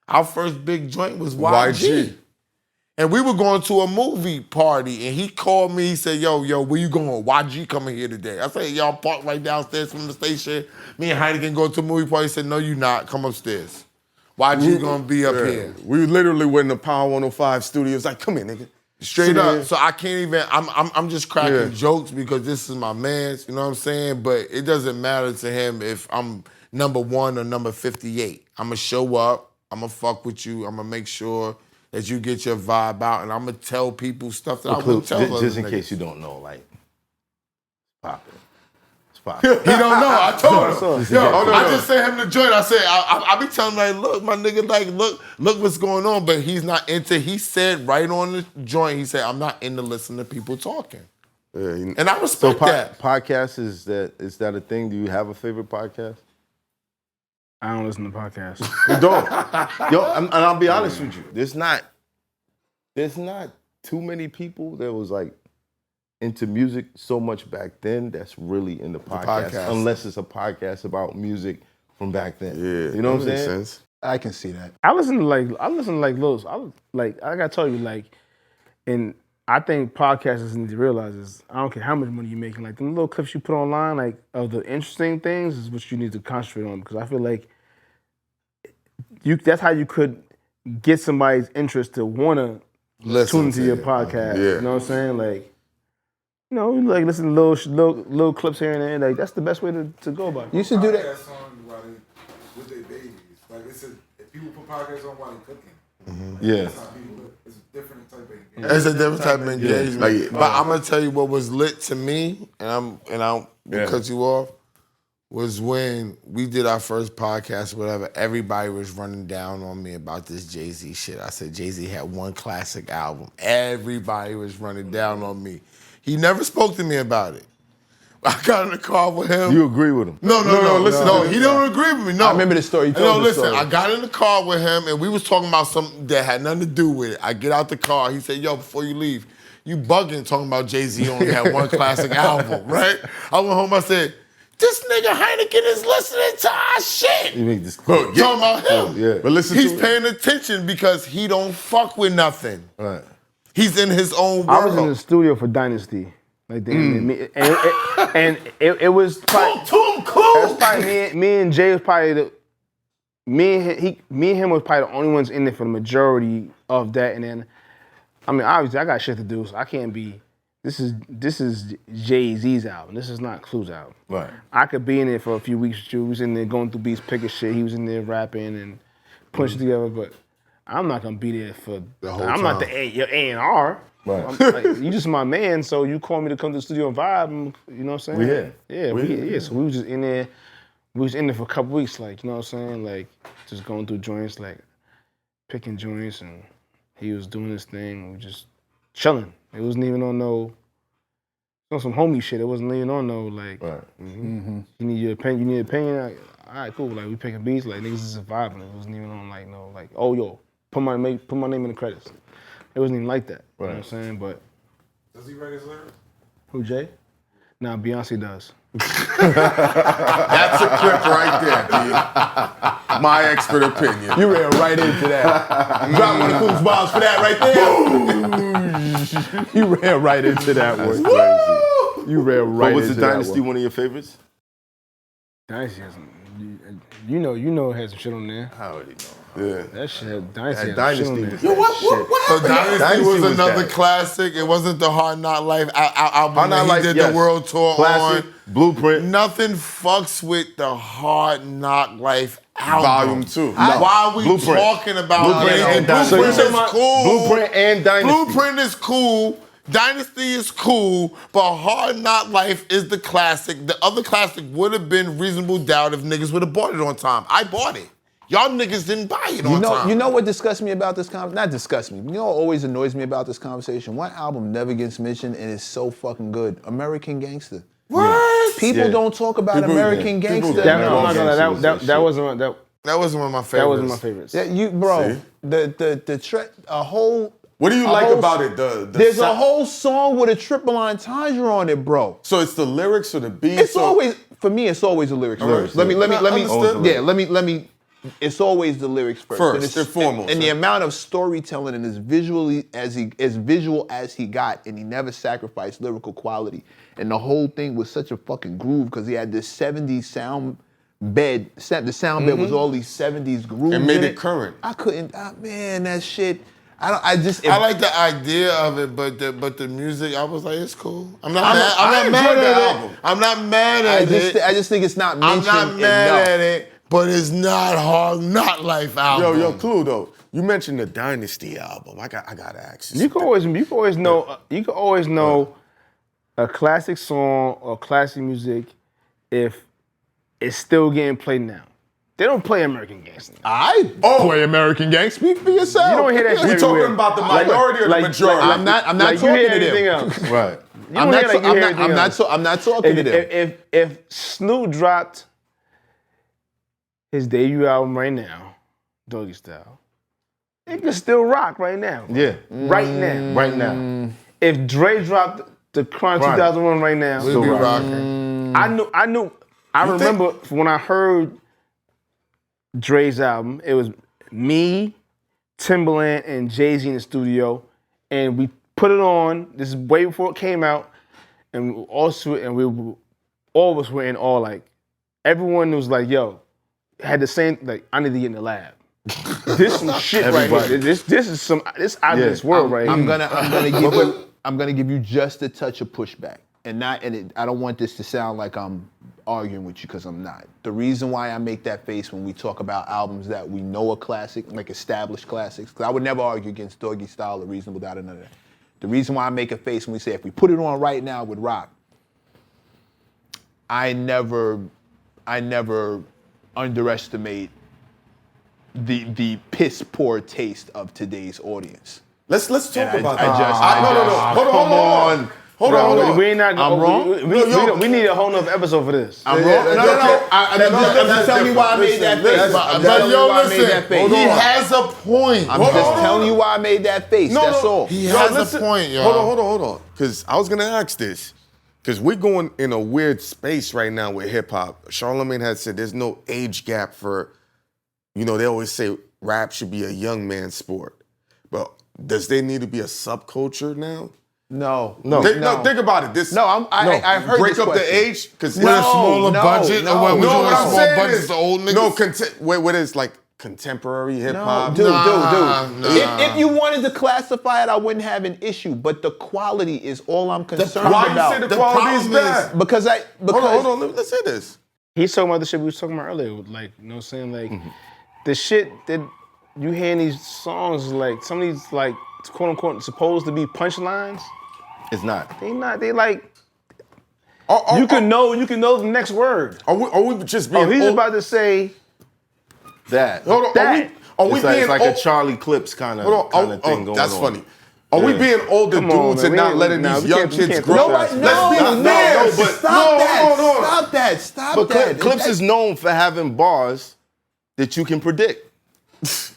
Our first big joint was YG. And we were going to a movie party, and he called me. He said, yo, where you going? YG coming here today. I said, y'all park right downstairs from the station. Me and HYNAKEN go to a movie party. He said, no, you not. Come upstairs. YG gonna be up here. We literally went in the Power 105 studios. Like, come here, nigga. Straight Sit up. here. So I can't even, I'm just cracking jokes because this is my man's, you know what I'm saying? But it doesn't matter to him if I'm number 1 or number 58. I'm gonna show up, I'm gonna fuck with you, I'm gonna make sure that you get your vibe out, and I'm gonna tell people stuff that I wouldn't tell others. Just in niggas. case you don't know, like, poppin'. It's poppin'. He don't know. I told him. Yo, no. I just sent him the joint. I said, I be telling him, like, look, my nigga, like, look what's going on. But he's not into, he said right on the joint, he said, I'm not into listening to people talking. Yeah, And I respect that. Podcast, is that a thing? Do you have a favorite podcast? I don't listen to podcasts. You don't. Yo, and I'll be honest with you. There's not too many people that was like into music so much back then that's really into podcasts. Unless it's a podcast about music from back then. Yeah, you know what I'm that makes saying? sense. I can see that. I listen to Lils. I gotta tell you, like, and I think podcasters need to realize is I don't care how much money you're making, like them little clips you put online, like of the interesting things is what you need to concentrate on, because I feel like that's how you could get somebody's interest to wanna tune into your podcast. Yeah. You know what I'm saying? Like, You know, like listen to little clips here and there. Like that's the best way to go about it. You used to do that. Podcasts on while they with their babies. Like if people put podcasts on while they cooking. Yeah. It's a different type of engagement. It's a different type of engagement. Like, but I'm gonna tell you what was lit to me, and I'm cut you off, was when we did our first podcast or whatever, everybody was running down on me about this Jay-Z shit. I said Jay-Z had one classic album. Everybody was running down on me. He never spoke to me about it. I got in the car with him. You agree with him? No, he don't agree with me. No, I remember the story. You told No, the listen, story. I got in the car with him and we was talking about something that had nothing to do with it. I get out the car. He said, yo, before you leave, you bugging talking about Jay-Z only had one classic album, right? I went home, I said, this nigga Heineken is listening to our shit. You make this Talking about him. Yeah. But listen He's to it. paying attention because he don't fuck with nothing. Right. He's in his own world. I was in the studio for Dynasty. Like and it was probably, it was probably me and Jay was probably me and him was probably the only ones in there for the majority of that. And then, I mean, obviously I got shit to do, so I can't be. This is Jay-Z's album. This is not Clue's album. Right. I could be in there for a few weeks with you. We was in there going through beats, picking shit. He was in there rapping and putting shit together, but I'm not gonna be there for the whole I'm time. not your A&R. Right. Like, you just my man, so you call me to come to the studio and vibe, and, you know what I'm saying? We here. Yeah, We we here. here. So we was just in there. We was in there for a couple weeks, like, you know what I'm saying? Like, just going through joints, like, picking joints, and he was doing his thing. We just chilling. It wasn't even on some homie shit. It wasn't even on like, Right. you need your opinion. You need an opinion. Like, all right, cool. Like, we picking beats. Like, niggas is vibing. It wasn't even on like, oh yo, put my name in the credits. It wasn't even like that. You know what I'm saying? But Does he write his lyrics? who, Jay? Nah, Beyonce does. That's a clip right there, B. My expert opinion. You ran right into that. Drop one of Clue's bombs for that right there. You ran right into that one. Crazy. You ran right What was into the that Dynasty one. one of your favorites? Dynasty has some, you know, it has some shit on there. I already know. Yeah. That shit, Dynasty That has some shit on Dynasty there. was that shit. So Dynasty was another that. classic. It wasn't the Hard Knock Life album Hard Knock that he Life, did yes. the world tour Classic, on. Blueprint. Nothing fucks with the Hard Knock Life album. Volume 2. Why are we Blueprint. talking about Blueprint it? and Dynasty. Blueprint So you is talking cool. Blueprint and Dynasty. Blueprint is cool. Dynasty is cool, but Hard Knock Life is the classic. The other classic would have been Reasonable Doubt if niggas would have bought it on time. I bought it. Y'all niggas didn't buy it on time. You know what disgusts me about this conversation? Not disgusts me. You know what always annoys me about this conversation? One album never gets mentioned and it's so fucking good. American Gangster. What? People don't talk about People- American yeah. People Gangster. don't. I'm not gonna lie, Gangsta was that shit. wasn't That wasn't one of my favorites. that wasn't my favorites. Yeah, bro. A whole. What do you a like whole- about it? There's a whole song with a triple entendre on it, bro. So it's the lyrics or the beat? It's always for me. It's always the lyrics first. Let me. Understood. Yeah. Let me. It's always the lyrics first. First and it's- and foremost, And the huh? amount of storytelling and as visual as he got, and he never sacrificed lyrical quality. And the whole thing was such a fucking groove because he had this 70s sound bed. The sound bed was all these 70s grooves. And made in it current. I couldn't. Man, that shit. I like the idea of it, but the music, I was like, it's cool. I'm not I mad enjoyed at the it. album. I'm not mad at it. I just think it's not I'm mentioned not mad enough. at it, but it's not Hard Knock Life album. Yo, Clue though. You mentioned the Dynasty album. I gotta ask you. You can always know a classic song or classic music if it's still getting played now. They don't play American Gangster. I play American Gang. Speak for yourself. You don't hear that shit We everywhere. talking about the minority or the majority? I'm not Like, talking you hear to anything them. else. Right. You don't hear like you hear anything else. I'm not talking to them. If Snoop dropped his debut album right now, Doggy Style, it can still rock right now. Yeah. Right now. Right now. If Dre dropped the Chronic Right. 2001 right now, We'll be rocking. I remember when I heard Dre's album, it was me, Timbaland, and Jay-Z in the studio, and we put it on. This is way before it came out, and all of us were in awe. Like everyone was like, "Yo," had the same like, "I need to get in the lab." This some shit right here. This is out of this world right I'm here. gonna give you. I'm gonna give you just a touch of pushback, I don't want this to sound like I'm arguing with you because I'm not. The reason why I make that face when we talk about albums that we know are classic, like established classics, because I would never argue against Doggy Style or Reasonable Doubt or none of that. The reason why I make a face when we say if we put it on right now with rock, I never underestimate the piss poor taste of today's audience. Let's talk about I that. just- Hold on. We ain't not. I'm wrong? We need a whole nother episode for this. I'm wrong? No. I'm telling you why I made that face. But yo, listen, he has a point. I'm just telling you why I made that face. That's all. He has a point, yo. Hold on. Because I was going to ask this. Because we're going in a weird space right now with hip hop. Charlamagne had said there's no age gap for, they always say rap should be a young man's sport. But does there need to be a subculture now? No. Think about it. I've heard break this up question. the age because With a smaller budget, or what? No, what a I'm small saying budget is to old niggas. what is like contemporary hip hop? Dude. Nah. If you wanted to classify it, I wouldn't have an issue. But the quality is all I'm concerned Why about. you say the quality is bad? Because Hold on. Let's hear this. He's talking about the shit we was talking about earlier. Like, you know what I'm saying? Like, the shit that you hear in these songs, like, some of these, like, quote unquote, supposed to be punchlines. It's not. They not. They like. You can know the next word. Are we just being? Oh, he's about to say That. Hold on. that. Are we It's like, being it's like old? a Charlie Clips kind of thing going that's on. funny. Are we being older Come on, dudes man. and not letting We these can't- young we kids can't grow? call Let's that. be honest. Stop But that. Clips is known for having bars that you can predict.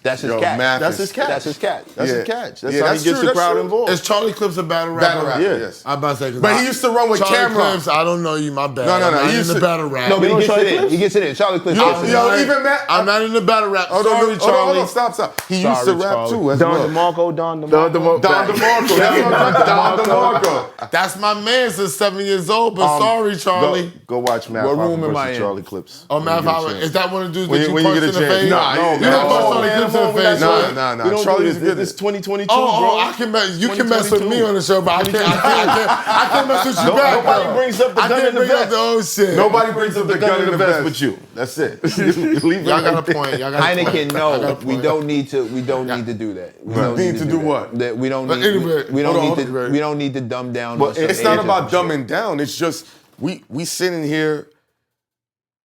That's his Yo, cat. math That's is- his catch. That's his catch. That's Yeah. his catch. That's Yeah, how that's he gets true, the that's crowd true. involved. Is Charlie Clips a battle rapper? Battle rapper, Yeah. yes. I'm about to say, 'cause But he used to run with Charlie camera. Clips, I don't know you, my bad. No, I'm not he in used the to- battle rap. No, but he know gets Charlie it in. Clips? He gets it in. Charlie Clips. gets it in. Even Matt. I'm not in the battle rap. Hold Sorry, on, Charlie. stop. He used Sorry, to rap Charlie. too as Don well. DeMarco. Don Don DeMarco. That's what I'm talking about. Don DeMarco. That's my man since 7 years old, but sorry, Charlie. Go watch Matt What Hoffa room am I versus in? Charlie Clips. Oh, When man, you get a chance. is that one of the dudes When that you you get punched a in the chance. face? Nah, You man. didn't punch Oh, Charlie man, Clips in the I'm face, over right? that. Nah. We don't Charlie's do good. this. It's 2022, Oh, bro. I can mess. You can mess with 2022. me on the show, but I can't mess with you back. Nobody though. brings up the I gun can't in the bring up vest. the old shit. Nobody brings up the gun in the vest but you. That's it. Leave it Y'all got right a point. Y'all got a point. Heineken, I no, got a we point. don't need to. We don't need to do that. We don't Need to do that. what? That we don't But need. anyway, We don't hold need on, to. hold on. We don't need to dumb down. But some it's not ages about and shit. dumbing down. It's just we sitting here.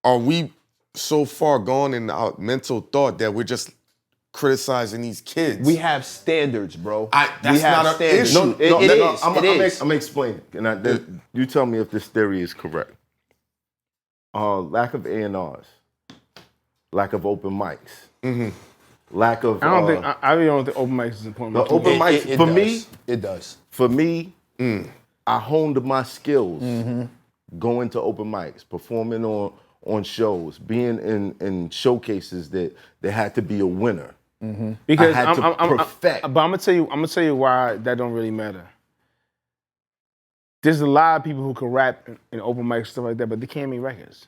Are we so far gone in our mental thought that we're just criticizing these kids? We have standards, bro. That's we have not an standards. issue. It is. I'm It is. gonna explain it. And you tell me if this theory is correct. Lack of A&Rs, lack of open mics, lack of. I really don't think open mics is important. The open mics It for does. me. It does. For me, I honed my skills going to open mics, performing on shows, being in showcases that had to be a winner. Because I had to perfect. But I'm gonna tell you why that don't really matter. There's a lot of people who can rap in open mics stuff like that, but they can't make records.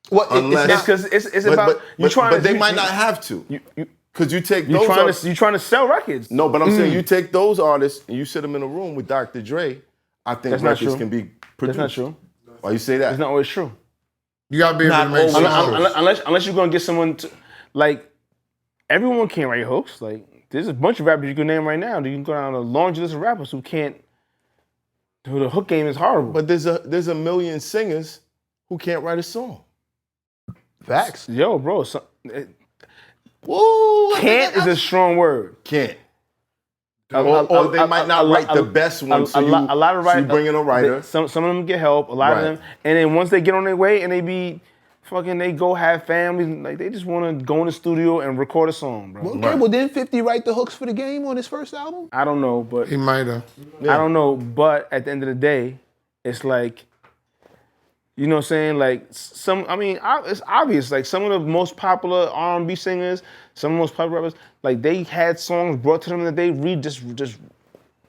Well, Unless- It's because it's about you trying. But to, they might not have to. Because you take You those. trying to sell records. No, but I'm saying you take those artists and you sit them in a room with Dr. Dre. I think That's not records true. can be produced. That's not true. Why you say that? It's not always true. You gotta be able to make Unless you're gonna get someone to, like, everyone can't write hooks. Like, there's a bunch of rappers you can name right now. You can go down a laundry list of rappers who can't. Who the hook game is horrible. But there's a million singers who can't write a song. Facts. Yo, bro, Whoa, can't is a strong word. Can't. Or they might not write the best one, so you bring in a writer. Some of them get help, a lot of Right. them, and then once they get on their way and they go have families, like they just want to go in the studio and record a song, bro. Okay, well didn't 50 write the hooks for the game on his first album? I don't know, but He might have. I don't know, but at the end of the day, it's like, you know what I'm saying? Like it's obvious. Like some of the most popular R&B singers, some of the most popular rappers, like they had songs brought to them that they just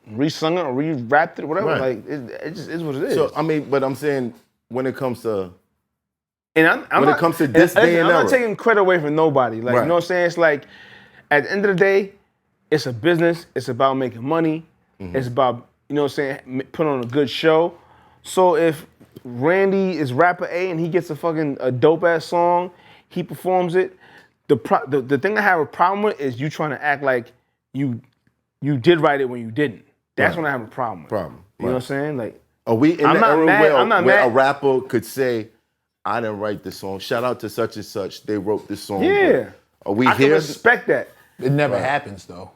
re-sung it or re-rapped it, whatever. Right. Like it just is what it is. So but I'm saying when it comes to and I'm when it not, comes to this day and I'm era. not taking credit away from nobody. Like Right. you know what I'm saying? It's like at the end of the day, it's a business. It's about making money. It's about, you know what I'm saying, put on a good show. So if Randy is rapper A and he gets a dope ass song, he performs it. The thing I have a problem with is you trying to act like you did write it when you didn't. That's when I have a problem with. You know what I'm saying? Like, are we in I'm the not era mad- I'm not where mad. a rapper could say, I didn't write this song. Shout out to such and such. They wrote this song. Yeah. Are we I can here? respect that. It never happens though.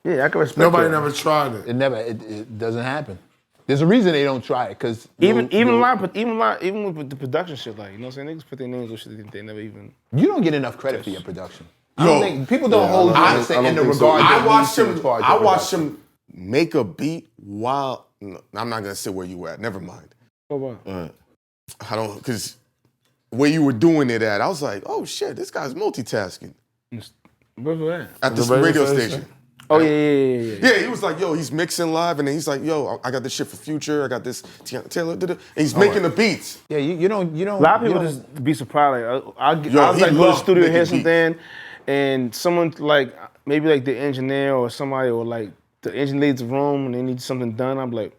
Yeah, I can respect Nobody that. never tried it. It doesn't happen. There's a reason they don't try it, because Even with the production shit, like, you know what I'm saying? Niggas put their names on shit they never even. you don't get enough credit for your production. I Yo, don't think people don't hold you in the I don't regard think so. that I we watched do him. as far as I your watched production. him make a beat while. No, I'm not gonna say where you at. Never mind. What about? I don't, because where you were doing it at, I was like, oh shit, this guy's multitasking Where was that? at this radio radio station? station. Oh yeah. Yeah, he was like, yo, he's mixing live, and then he's like, yo, I got this shit for Future, I got this Taylor, and he's making the beats. Yeah, you don't. A lot of people just be surprised. Like, I'll Yo, like he go to the loved studio and hear making something, and someone like maybe like the engineer or somebody or like the engineer leaves the room and they need something done. I'm like,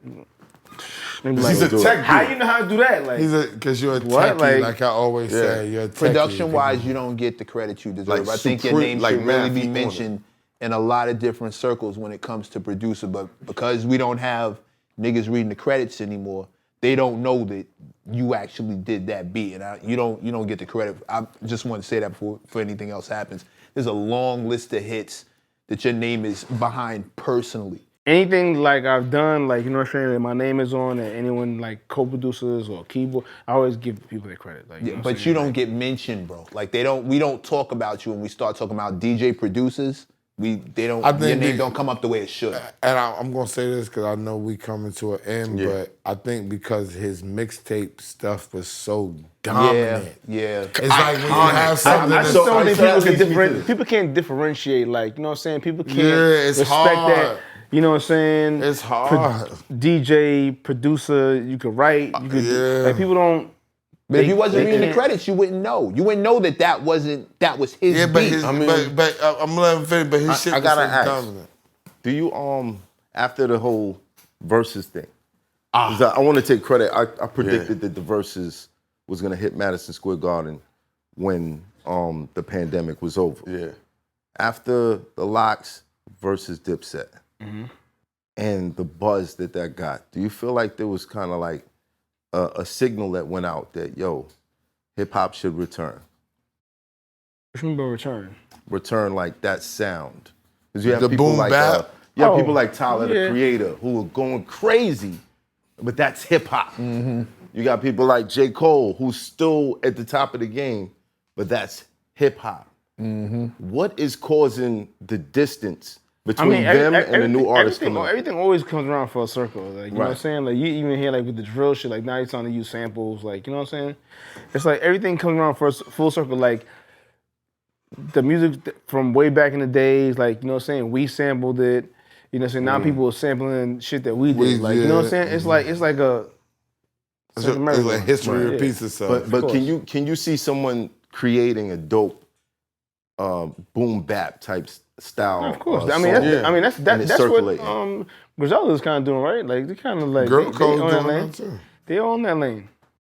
they be like, He's a tech how dude. you know how to do that? Like, Because you're a What? techie, Like- like I always say. You're a techie. production-wise, you don't get the credit you deserve. Like I think your supreme- name like should really Math, be he on it. mentioned in a lot of different circles when it comes to producer, but because we don't have niggas reading the credits anymore, they don't know that you actually did that beat, and you don't get the credit. I just want to say that before anything else happens. There's a long list of hits that your name is behind personally. anything like I've done, like, you know what I'm saying, that my name is on, and anyone like co-producers or keyboard, I always give people their credit. Like, you know what I'm But saying? you don't get mentioned, bro. Like we don't talk about you when we start talking about DJ producers. Your name don't come up the way it should. And I'm gonna say this because I know we coming to an end, but I think because his mixtape stuff was so dominant. Yeah. It's like when you have something I that's just don't think so people can't differentiate, like, you know what I'm saying? People can't it's respect hard. that. You know what I'm saying? It's hard. DJ, producer, you could write, you could like, people don't. But if you wasn't reading the can't- credits, you wouldn't know. You wouldn't know that was his Yeah, but beat. his, I'm letting him finish, but his shit I was gotta so ask. dominant. Do you after the whole versus thing? 'Cause I want to take credit. I predicted that the versus was gonna hit Madison Square Garden when the pandemic was over. Yeah. After the Locks versus Dipset and the buzz that got, do you feel like there was kind of like a signal that went out that, yo, hip hop should return? What you mean by return? Return like that sound. Because you have The people boom like bap? people like Tyler the yeah. Creator who are going crazy, but that's hip hop. You got people like J. Cole who's still at the top of the game, but that's hip hop. What is causing the distance between them and the new artists coming up? Everything always comes around full circle. Like, you know what I'm Right. saying? Like, you even hear, like, with the drill shit, like, now you're starting to use samples. Like, you know what I'm saying? It's like everything comes around full circle. Like, the music from way back in the days, like, you know what I'm saying? We sampled it. You know what I'm saying? Now people are sampling shit that we did. Like, you know what I'm saying? It's like a... It's a history Right. repeats itself. But can you see someone creating a dope boom bap type style? Of course. song, I mean, that's and it's what circulating? Griselda's kind of doing, right? Like, they kind of like... Girl they Code's own that doing lane. that too. They own that lane.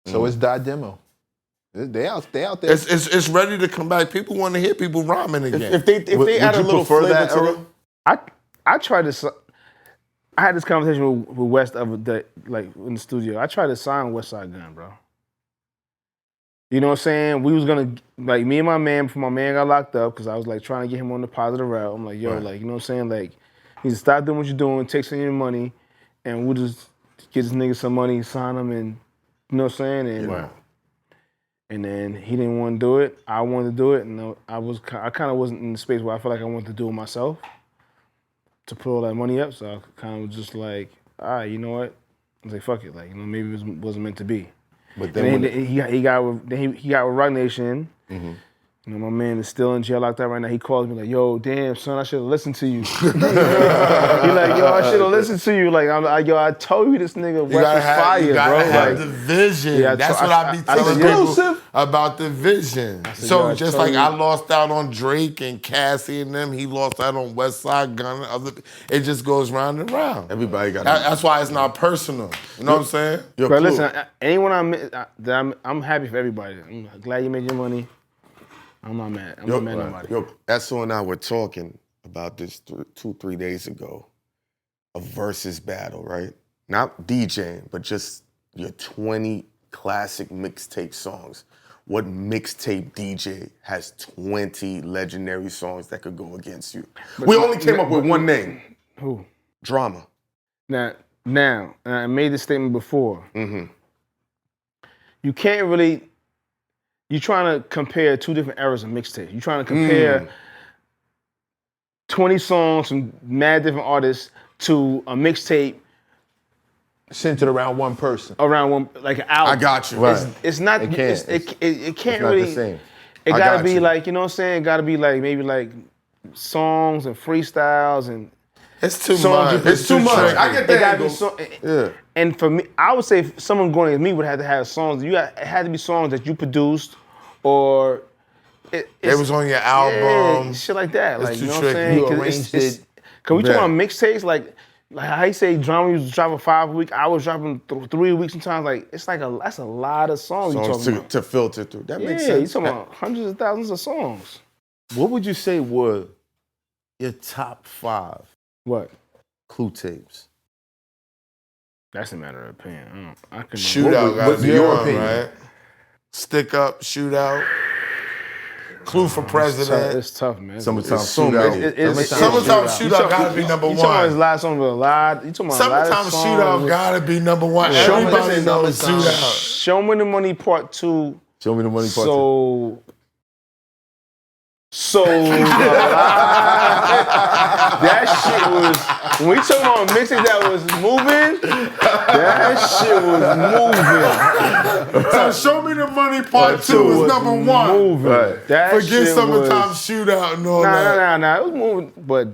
So it's Die Demo. They out there. It's ready to come back. People want to hear people rhyming again. If they add a little flavor that to era? it, I tried to... I had this conversation with West the other day, like, in the studio. I tried to sign Westside Gunn, bro. You know what I'm saying? We was gonna, like, me and my man, before my man got locked up, because I was, like, trying to get him on the positive route. I'm like, yo, like, you know what I'm saying? Like, you need to stop doing what you're doing, take some of your money, and we'll just get this nigga some money, sign him, and, you know what I'm saying? And, and then he didn't want to do it. I wanted to do it, and I kind of wasn't in the space where I felt like I wanted to do it myself, to put all that money up. So I kind of was just like, all right, you know what? I was like, fuck it, like, you know, maybe it wasn't meant to be. But And then then he got with Rock Nation. You know, my man is still in jail locked up right now. He calls me like, yo, damn, son, I should have listened to you. He like, yo, I should have listened to you. Like, I'm like, yo, I told you this nigga You gotta was fire, you gotta bro. have Like, the vision. yeah, That's what I be telling people about the vision. said, So yo, just like I lost out on Drake and Cassie and them, he lost out on Westside, Gunn, and other. It just goes round and round. Everybody got. That's why it's not personal. You know what I'm saying? But listen, anyone I'm happy for everybody. I'm glad you made your money. I'm not mad. I'm not mad at nobody. Yo, Esso and I were talking about this 2-3 days ago. A versus battle, right? Not DJing, but just your 20 classic mixtape songs. What mixtape DJ has 20 legendary songs that could go against you? We only came up with one name. Who? Drama. Now, and I made this statement before. Mm-hmm. You can't really. You're trying to compare two different eras of mixtape. You're trying to compare 20 songs from mad different artists to a mixtape centered around one person. Around one, like an album. I got you. Right. It's not. It can't. It can't It's not really. the same. It I gotta got be you. like, you know what I'm saying? It gotta be like maybe like songs and freestyles and It's too songs much. It's too much. tricky. I get It that gotta be angle. so. And for me, I would say if someone going against me would have to have songs. It had to be songs that you produced, or It was on your album. yeah, shit like that. It's Like, too you know what I'm tricky. saying? You 'Cause arranged it's, it. Cause we talking Yeah. about mixtapes, like how you say Drama used to drop a 5 a week. I was dropping 3 a week sometimes. Like it's like that's a lot of songs you Songs talking about. to filter through. That makes Yeah, you sense. talking about hundreds of thousands of songs. What would you say were your top 5 What? clue tapes? That's a matter of opinion. I couldn't. Shootout gotta what's be your one, opinion? right? Stick up, shootout. Clue for president. It's tough, man. Summertime so Shootout. many. Summertime Shootout gotta be number You talking about his one. last song with a lot? You talking about a lot Summertime of Shootout songs? gotta be number one. Show me Everybody this knows Summertime. Shootout. Show Me the Money Part 2. Show me the money part. So a lot. That shit was, when we talking about mixing that was moving, that shit was moving. So Show Me the Money Part 2 is number one. Moving. Right. That Forget shit Summertime was, Shootout and all that. Nah, it was moving, but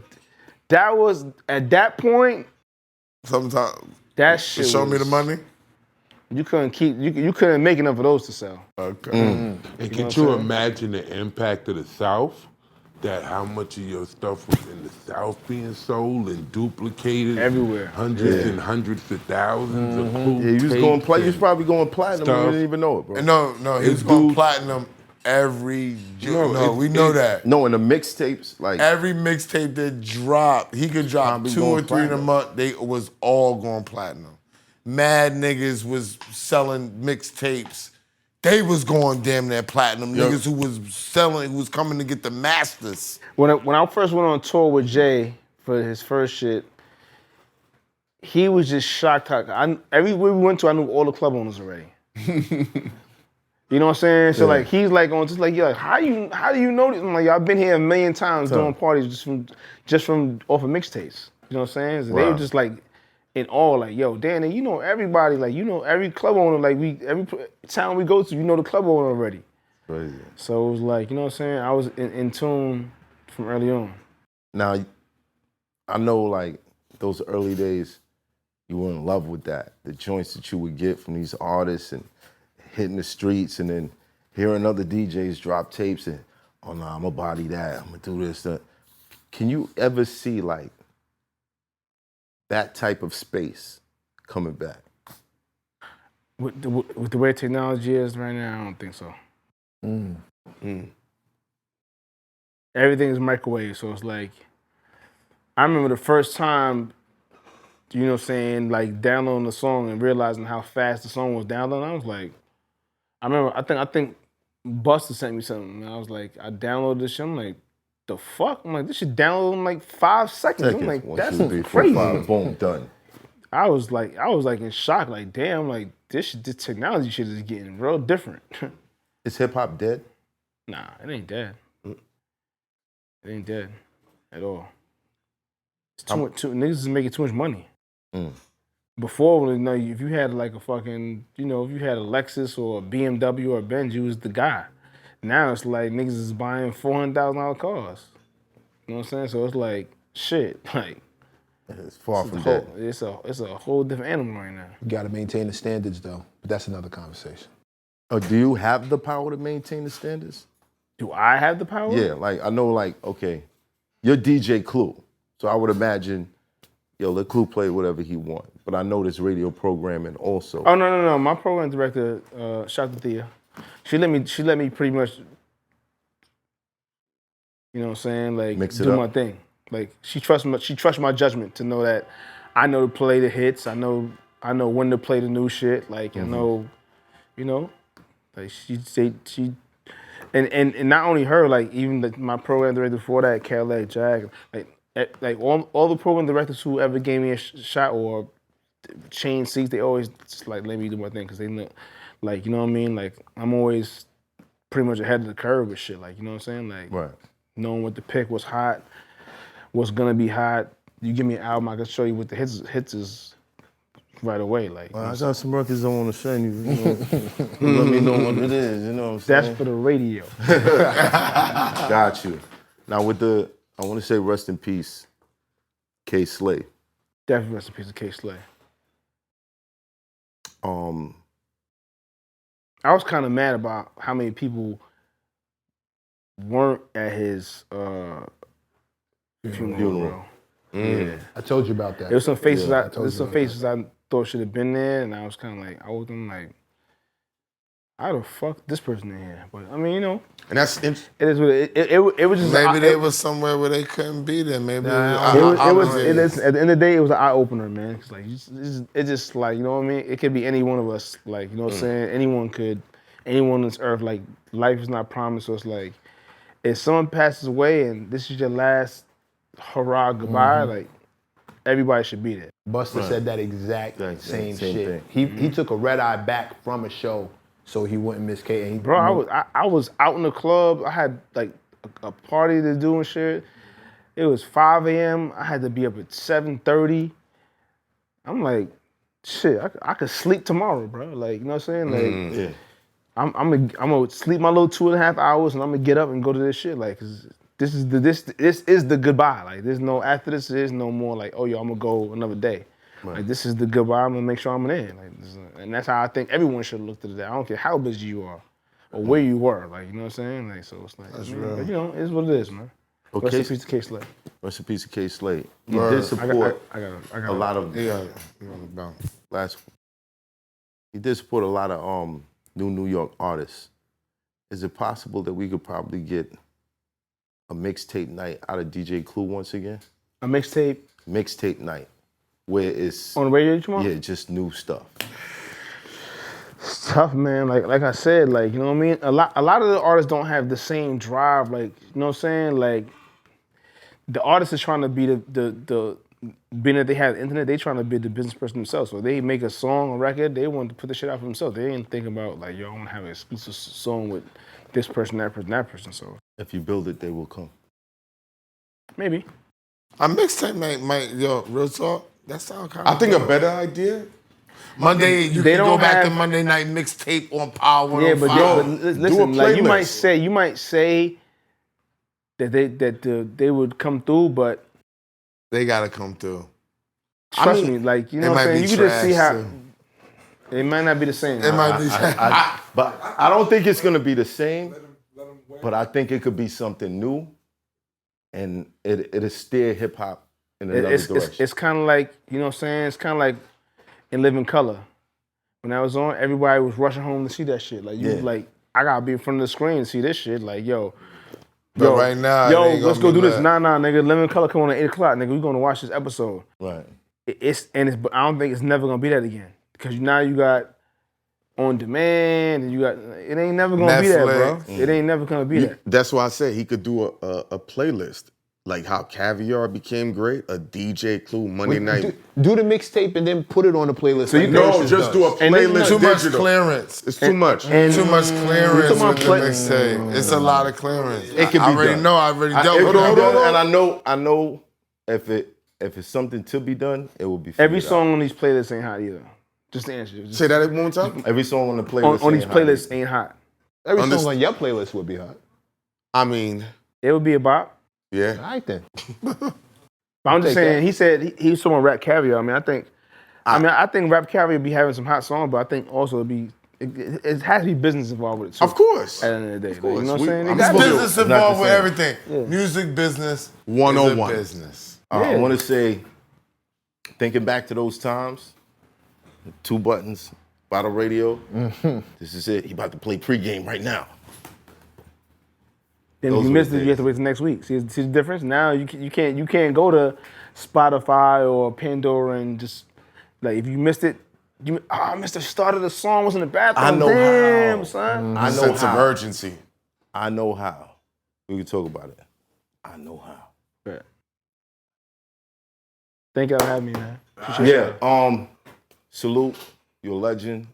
that was, at that point, Sometimes that shit Show Me was- the Money. You couldn't make enough of those to sell. Okay. And know can what you I'm saying? imagine the impact of the South? That how much of your stuff was in the South being sold and duplicated Everywhere. hundreds and hundreds of thousands of cool Yeah, you was going play. You was probably going platinum. Stuff. You didn't even know it, bro. No, he was It's going dude- platinum every. No, we know that. No, in the mixtapes, like Every mixtape that dropped, he could drop Probably 2 or going 3 in a platinum. month. They was all going platinum. Mad niggas was selling mixtapes. They was going damn near platinum. Niggas who was selling, who was coming to get the masters. When I first went on tour with Jay for his first shit, he was just shocked. Everywhere we went to, I knew all the club owners already. You know what I'm saying? So like he's like on just like, you're like, how do you know this? I'm like, I've been here a million times doing parties just from off of mixtapes. You know what I'm saying? So they were just like in awe, like, yo, Dan, you know everybody, like you know every club owner, like every town we go to, you know the club owner already. crazy. So it was like, you know what I'm saying? I was in tune from early on. Now, I know like those early days, you were in love with that. The joints that you would get from these artists and hitting the streets and then hearing other DJs drop tapes and, oh no, I'm gonna body that, I'm gonna do this, that. Can you ever see like that type of space coming back? With the way technology is right now, I don't think so. Everything is microwave, so it's like, I remember the first time, you know what I'm saying, like downloading the song and realizing how fast the song was downloading. I was like, I think Busta sent me something, and I was like, I downloaded this shit. I'm like, the fuck? I'm like, this shit downloaded in like 5 seconds. I'm like, 1, that's 2, 3, 4, crazy. 5, boom, done. I was like in shock, like, damn, like this technology shit is getting real different. Is hip hop dead? Nah, it ain't dead. It ain't dead at all. It's too much. Niggas is making too much money. Before, if you had like a fucking, if you had a Lexus or a BMW or a Benz, you was the guy. Now it's like niggas is buying $400,000 cars. You know what I'm saying? So it's like shit. Like It's far from that. it's a whole different animal right now. You got to maintain the standards, though. But that's another conversation. Do you have the power to maintain the standards? Do I have the power? Yeah, like I know, like okay, you're DJ Clue, so I would imagine, yo, let Clue play whatever he want. But I know this radio programming also. Oh no. My program director, shout out to Thea. She let me pretty much, you know what I'm saying, like do my thing. Like she trusts my judgment to know that I know to play the hits. I know when to play the new shit. Like I know, you know, like she and not only her, like even my program director before that, callout, Jag, like all the program directors who ever gave me a shot or change seats, they always just like let me do my thing because they know, like, you know what I mean? Like I'm always pretty much ahead of the curve with shit. Like, you know what I'm saying? Like knowing what to pick, what's hot, what's gonna be hot. You give me an album, I can show you what the hits is right away. Like, I got some records I want to send you. You know, let me know what it is. You know what I'm saying? That's for the radio. Got you. Now I want to say rest in peace, K. Slay. Definitely rest in peace of K. Slay. I was kind of mad about how many people weren't at his funeral. Yeah, I told you about that. There was some faces. I thought should have been there, and I was kind of like, I was like, how the fuck this person in here? But I mean, you know, And that's it is what it was just. Maybe they was somewhere where they couldn't be there. Maybe It is at the end of the day, it was an eye opener, man. It's like it's just like, you know what I mean. It could be any one of us. Like, you know what I'm saying. Anyone on this earth. Like, life is not promised. So it's like, if someone passes away and this is your last hurrah goodbye, like everybody should be there. Busta said that exact same shit. thing. He took a red eye back from a show so he wouldn't miss K. And Bro, I was out in the club. I had like a party to do and shit. It was 5 a.m. I had to be up at 7:30. I'm like, shit, I could sleep tomorrow, bro. Like, you know what I'm saying? Like, I'm gonna sleep my little 2.5 hours and I'm gonna get up and go to this shit. Like, 'cause this is the goodbye. Like, there's no after this. There's no more like, oh yo, I'm gonna go another day. Like, this is the goodbye. I'm gonna make sure I'm in. Like, and that's how I think everyone should look at it. I don't care how busy you are or where you were. Like, you know what I'm saying? Like, so it's like, man, but you know, it's what it is, man. Okay. Rest in peace to K. Slay. Rest in peace of K. Slay. He did support a lot of He did support a lot of New York artists. Is it possible that we could probably get a mixtape night out of DJ Clue once again? A mixtape? Mixtape night, where it's on the radio tomorrow? Yeah, just new stuff. It's tough, man. Like I said, like, you know what I mean? A lot of the artists don't have the same drive. Like, you know what I'm saying? Like, the artist is trying to be the being that they have the internet, they trying to be the business person themselves. So they make a song, a record, they want to put the shit out for themselves. They ain't thinking about like, yo, I want to have an exclusive song with this person, that person, that person. So if you build it, they will come. Maybe. A mixtape might, yo, real talk, that sound kind of I think a better idea. Monday, you They can don't go back to have- Monday Night Mixtape on Power. Yeah, but, yo, listen, like you might say that they would come through, but they gotta come through. Trust me, like, you know what I'm saying? You can just see how it might not be the same. It might be. But I don't think it's gonna be the same. But I think it could be something new, and it'll steer hip hop in another direction. It's kind of like, you know what I'm saying? It's kind of like in Living Color. When I was on, everybody was rushing home to see that shit. Like, you like, I gotta be in front of the screen to see this shit. Like, yo, right now, let's go do this. Nah, nigga, Living Color come on at 8 o'clock, nigga. We gonna watch this episode. Right. But I don't think it's never gonna be that again. Because now you got on demand, and it ain't never gonna be that, bro. It ain't never gonna be that. That's why I say he could do a playlist. Like how Caviar became great, a DJ Clue Monday night. Do the mixtape and then put it on the playlist. So no, just do a playlist. Too much digital. clearance. It's too much. Too much clearance with the mixtape. It's a lot of clearance. It can be I already done. know. I already dealt It with can it. be done, and I know if it's something to be done, it will be. Every figured song on these playlists ain't hot either. Just to answer you. Say that one more time. Every song on the playlist on these playlists ain't hot. Every song on your playlist would be hot. I mean, It would be a bop. yeah. All right then. But I'm just saying, he said he was talking about Rap Caviar. I mean, I think Rap Caviar be having some hot songs, but I think also it has to be business involved with it too. Of course. At the end of the day, Of course. you know what I'm saying? I'm It got supposed to- to- Business It's not involved the with same. everything. Yeah. Music business. 101. Is a business. I want to say, thinking back to those times, 2 buttons, bottle radio. This is it. He about to play pregame right now. Then if Those you were missed the it, you have to wait till next week. See the difference? Now you can't go to Spotify or Pandora and just like if you missed it, I missed the start of the song. Was in the bathroom. I know Damn, how. son. I know Sense of how. urgency. I know how. We can talk about it. I know how. Yeah. Thank y'all for having me, man. Appreciate Yeah. Salute. You're a legend.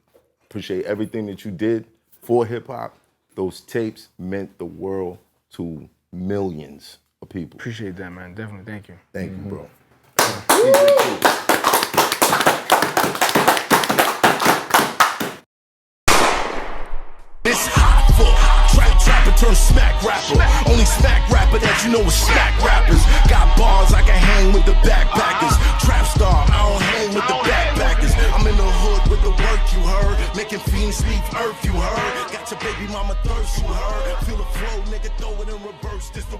Appreciate everything that you did for hip hop. Those tapes meant the world to millions of people. Appreciate that, man. Definitely. Thank you. Thank you, bro. It's hot for trapper turn smack rapper. Only smack rapper that you know is smack rappers. Got bars I can hang with the backpackers. Trap star, I don't hang with the backpackers. I'm in the hood with the work you heard. Making fiends leave earth you heard. Got your baby mama thirst you heard. Feel the flow, nigga, throw it in reverse. This the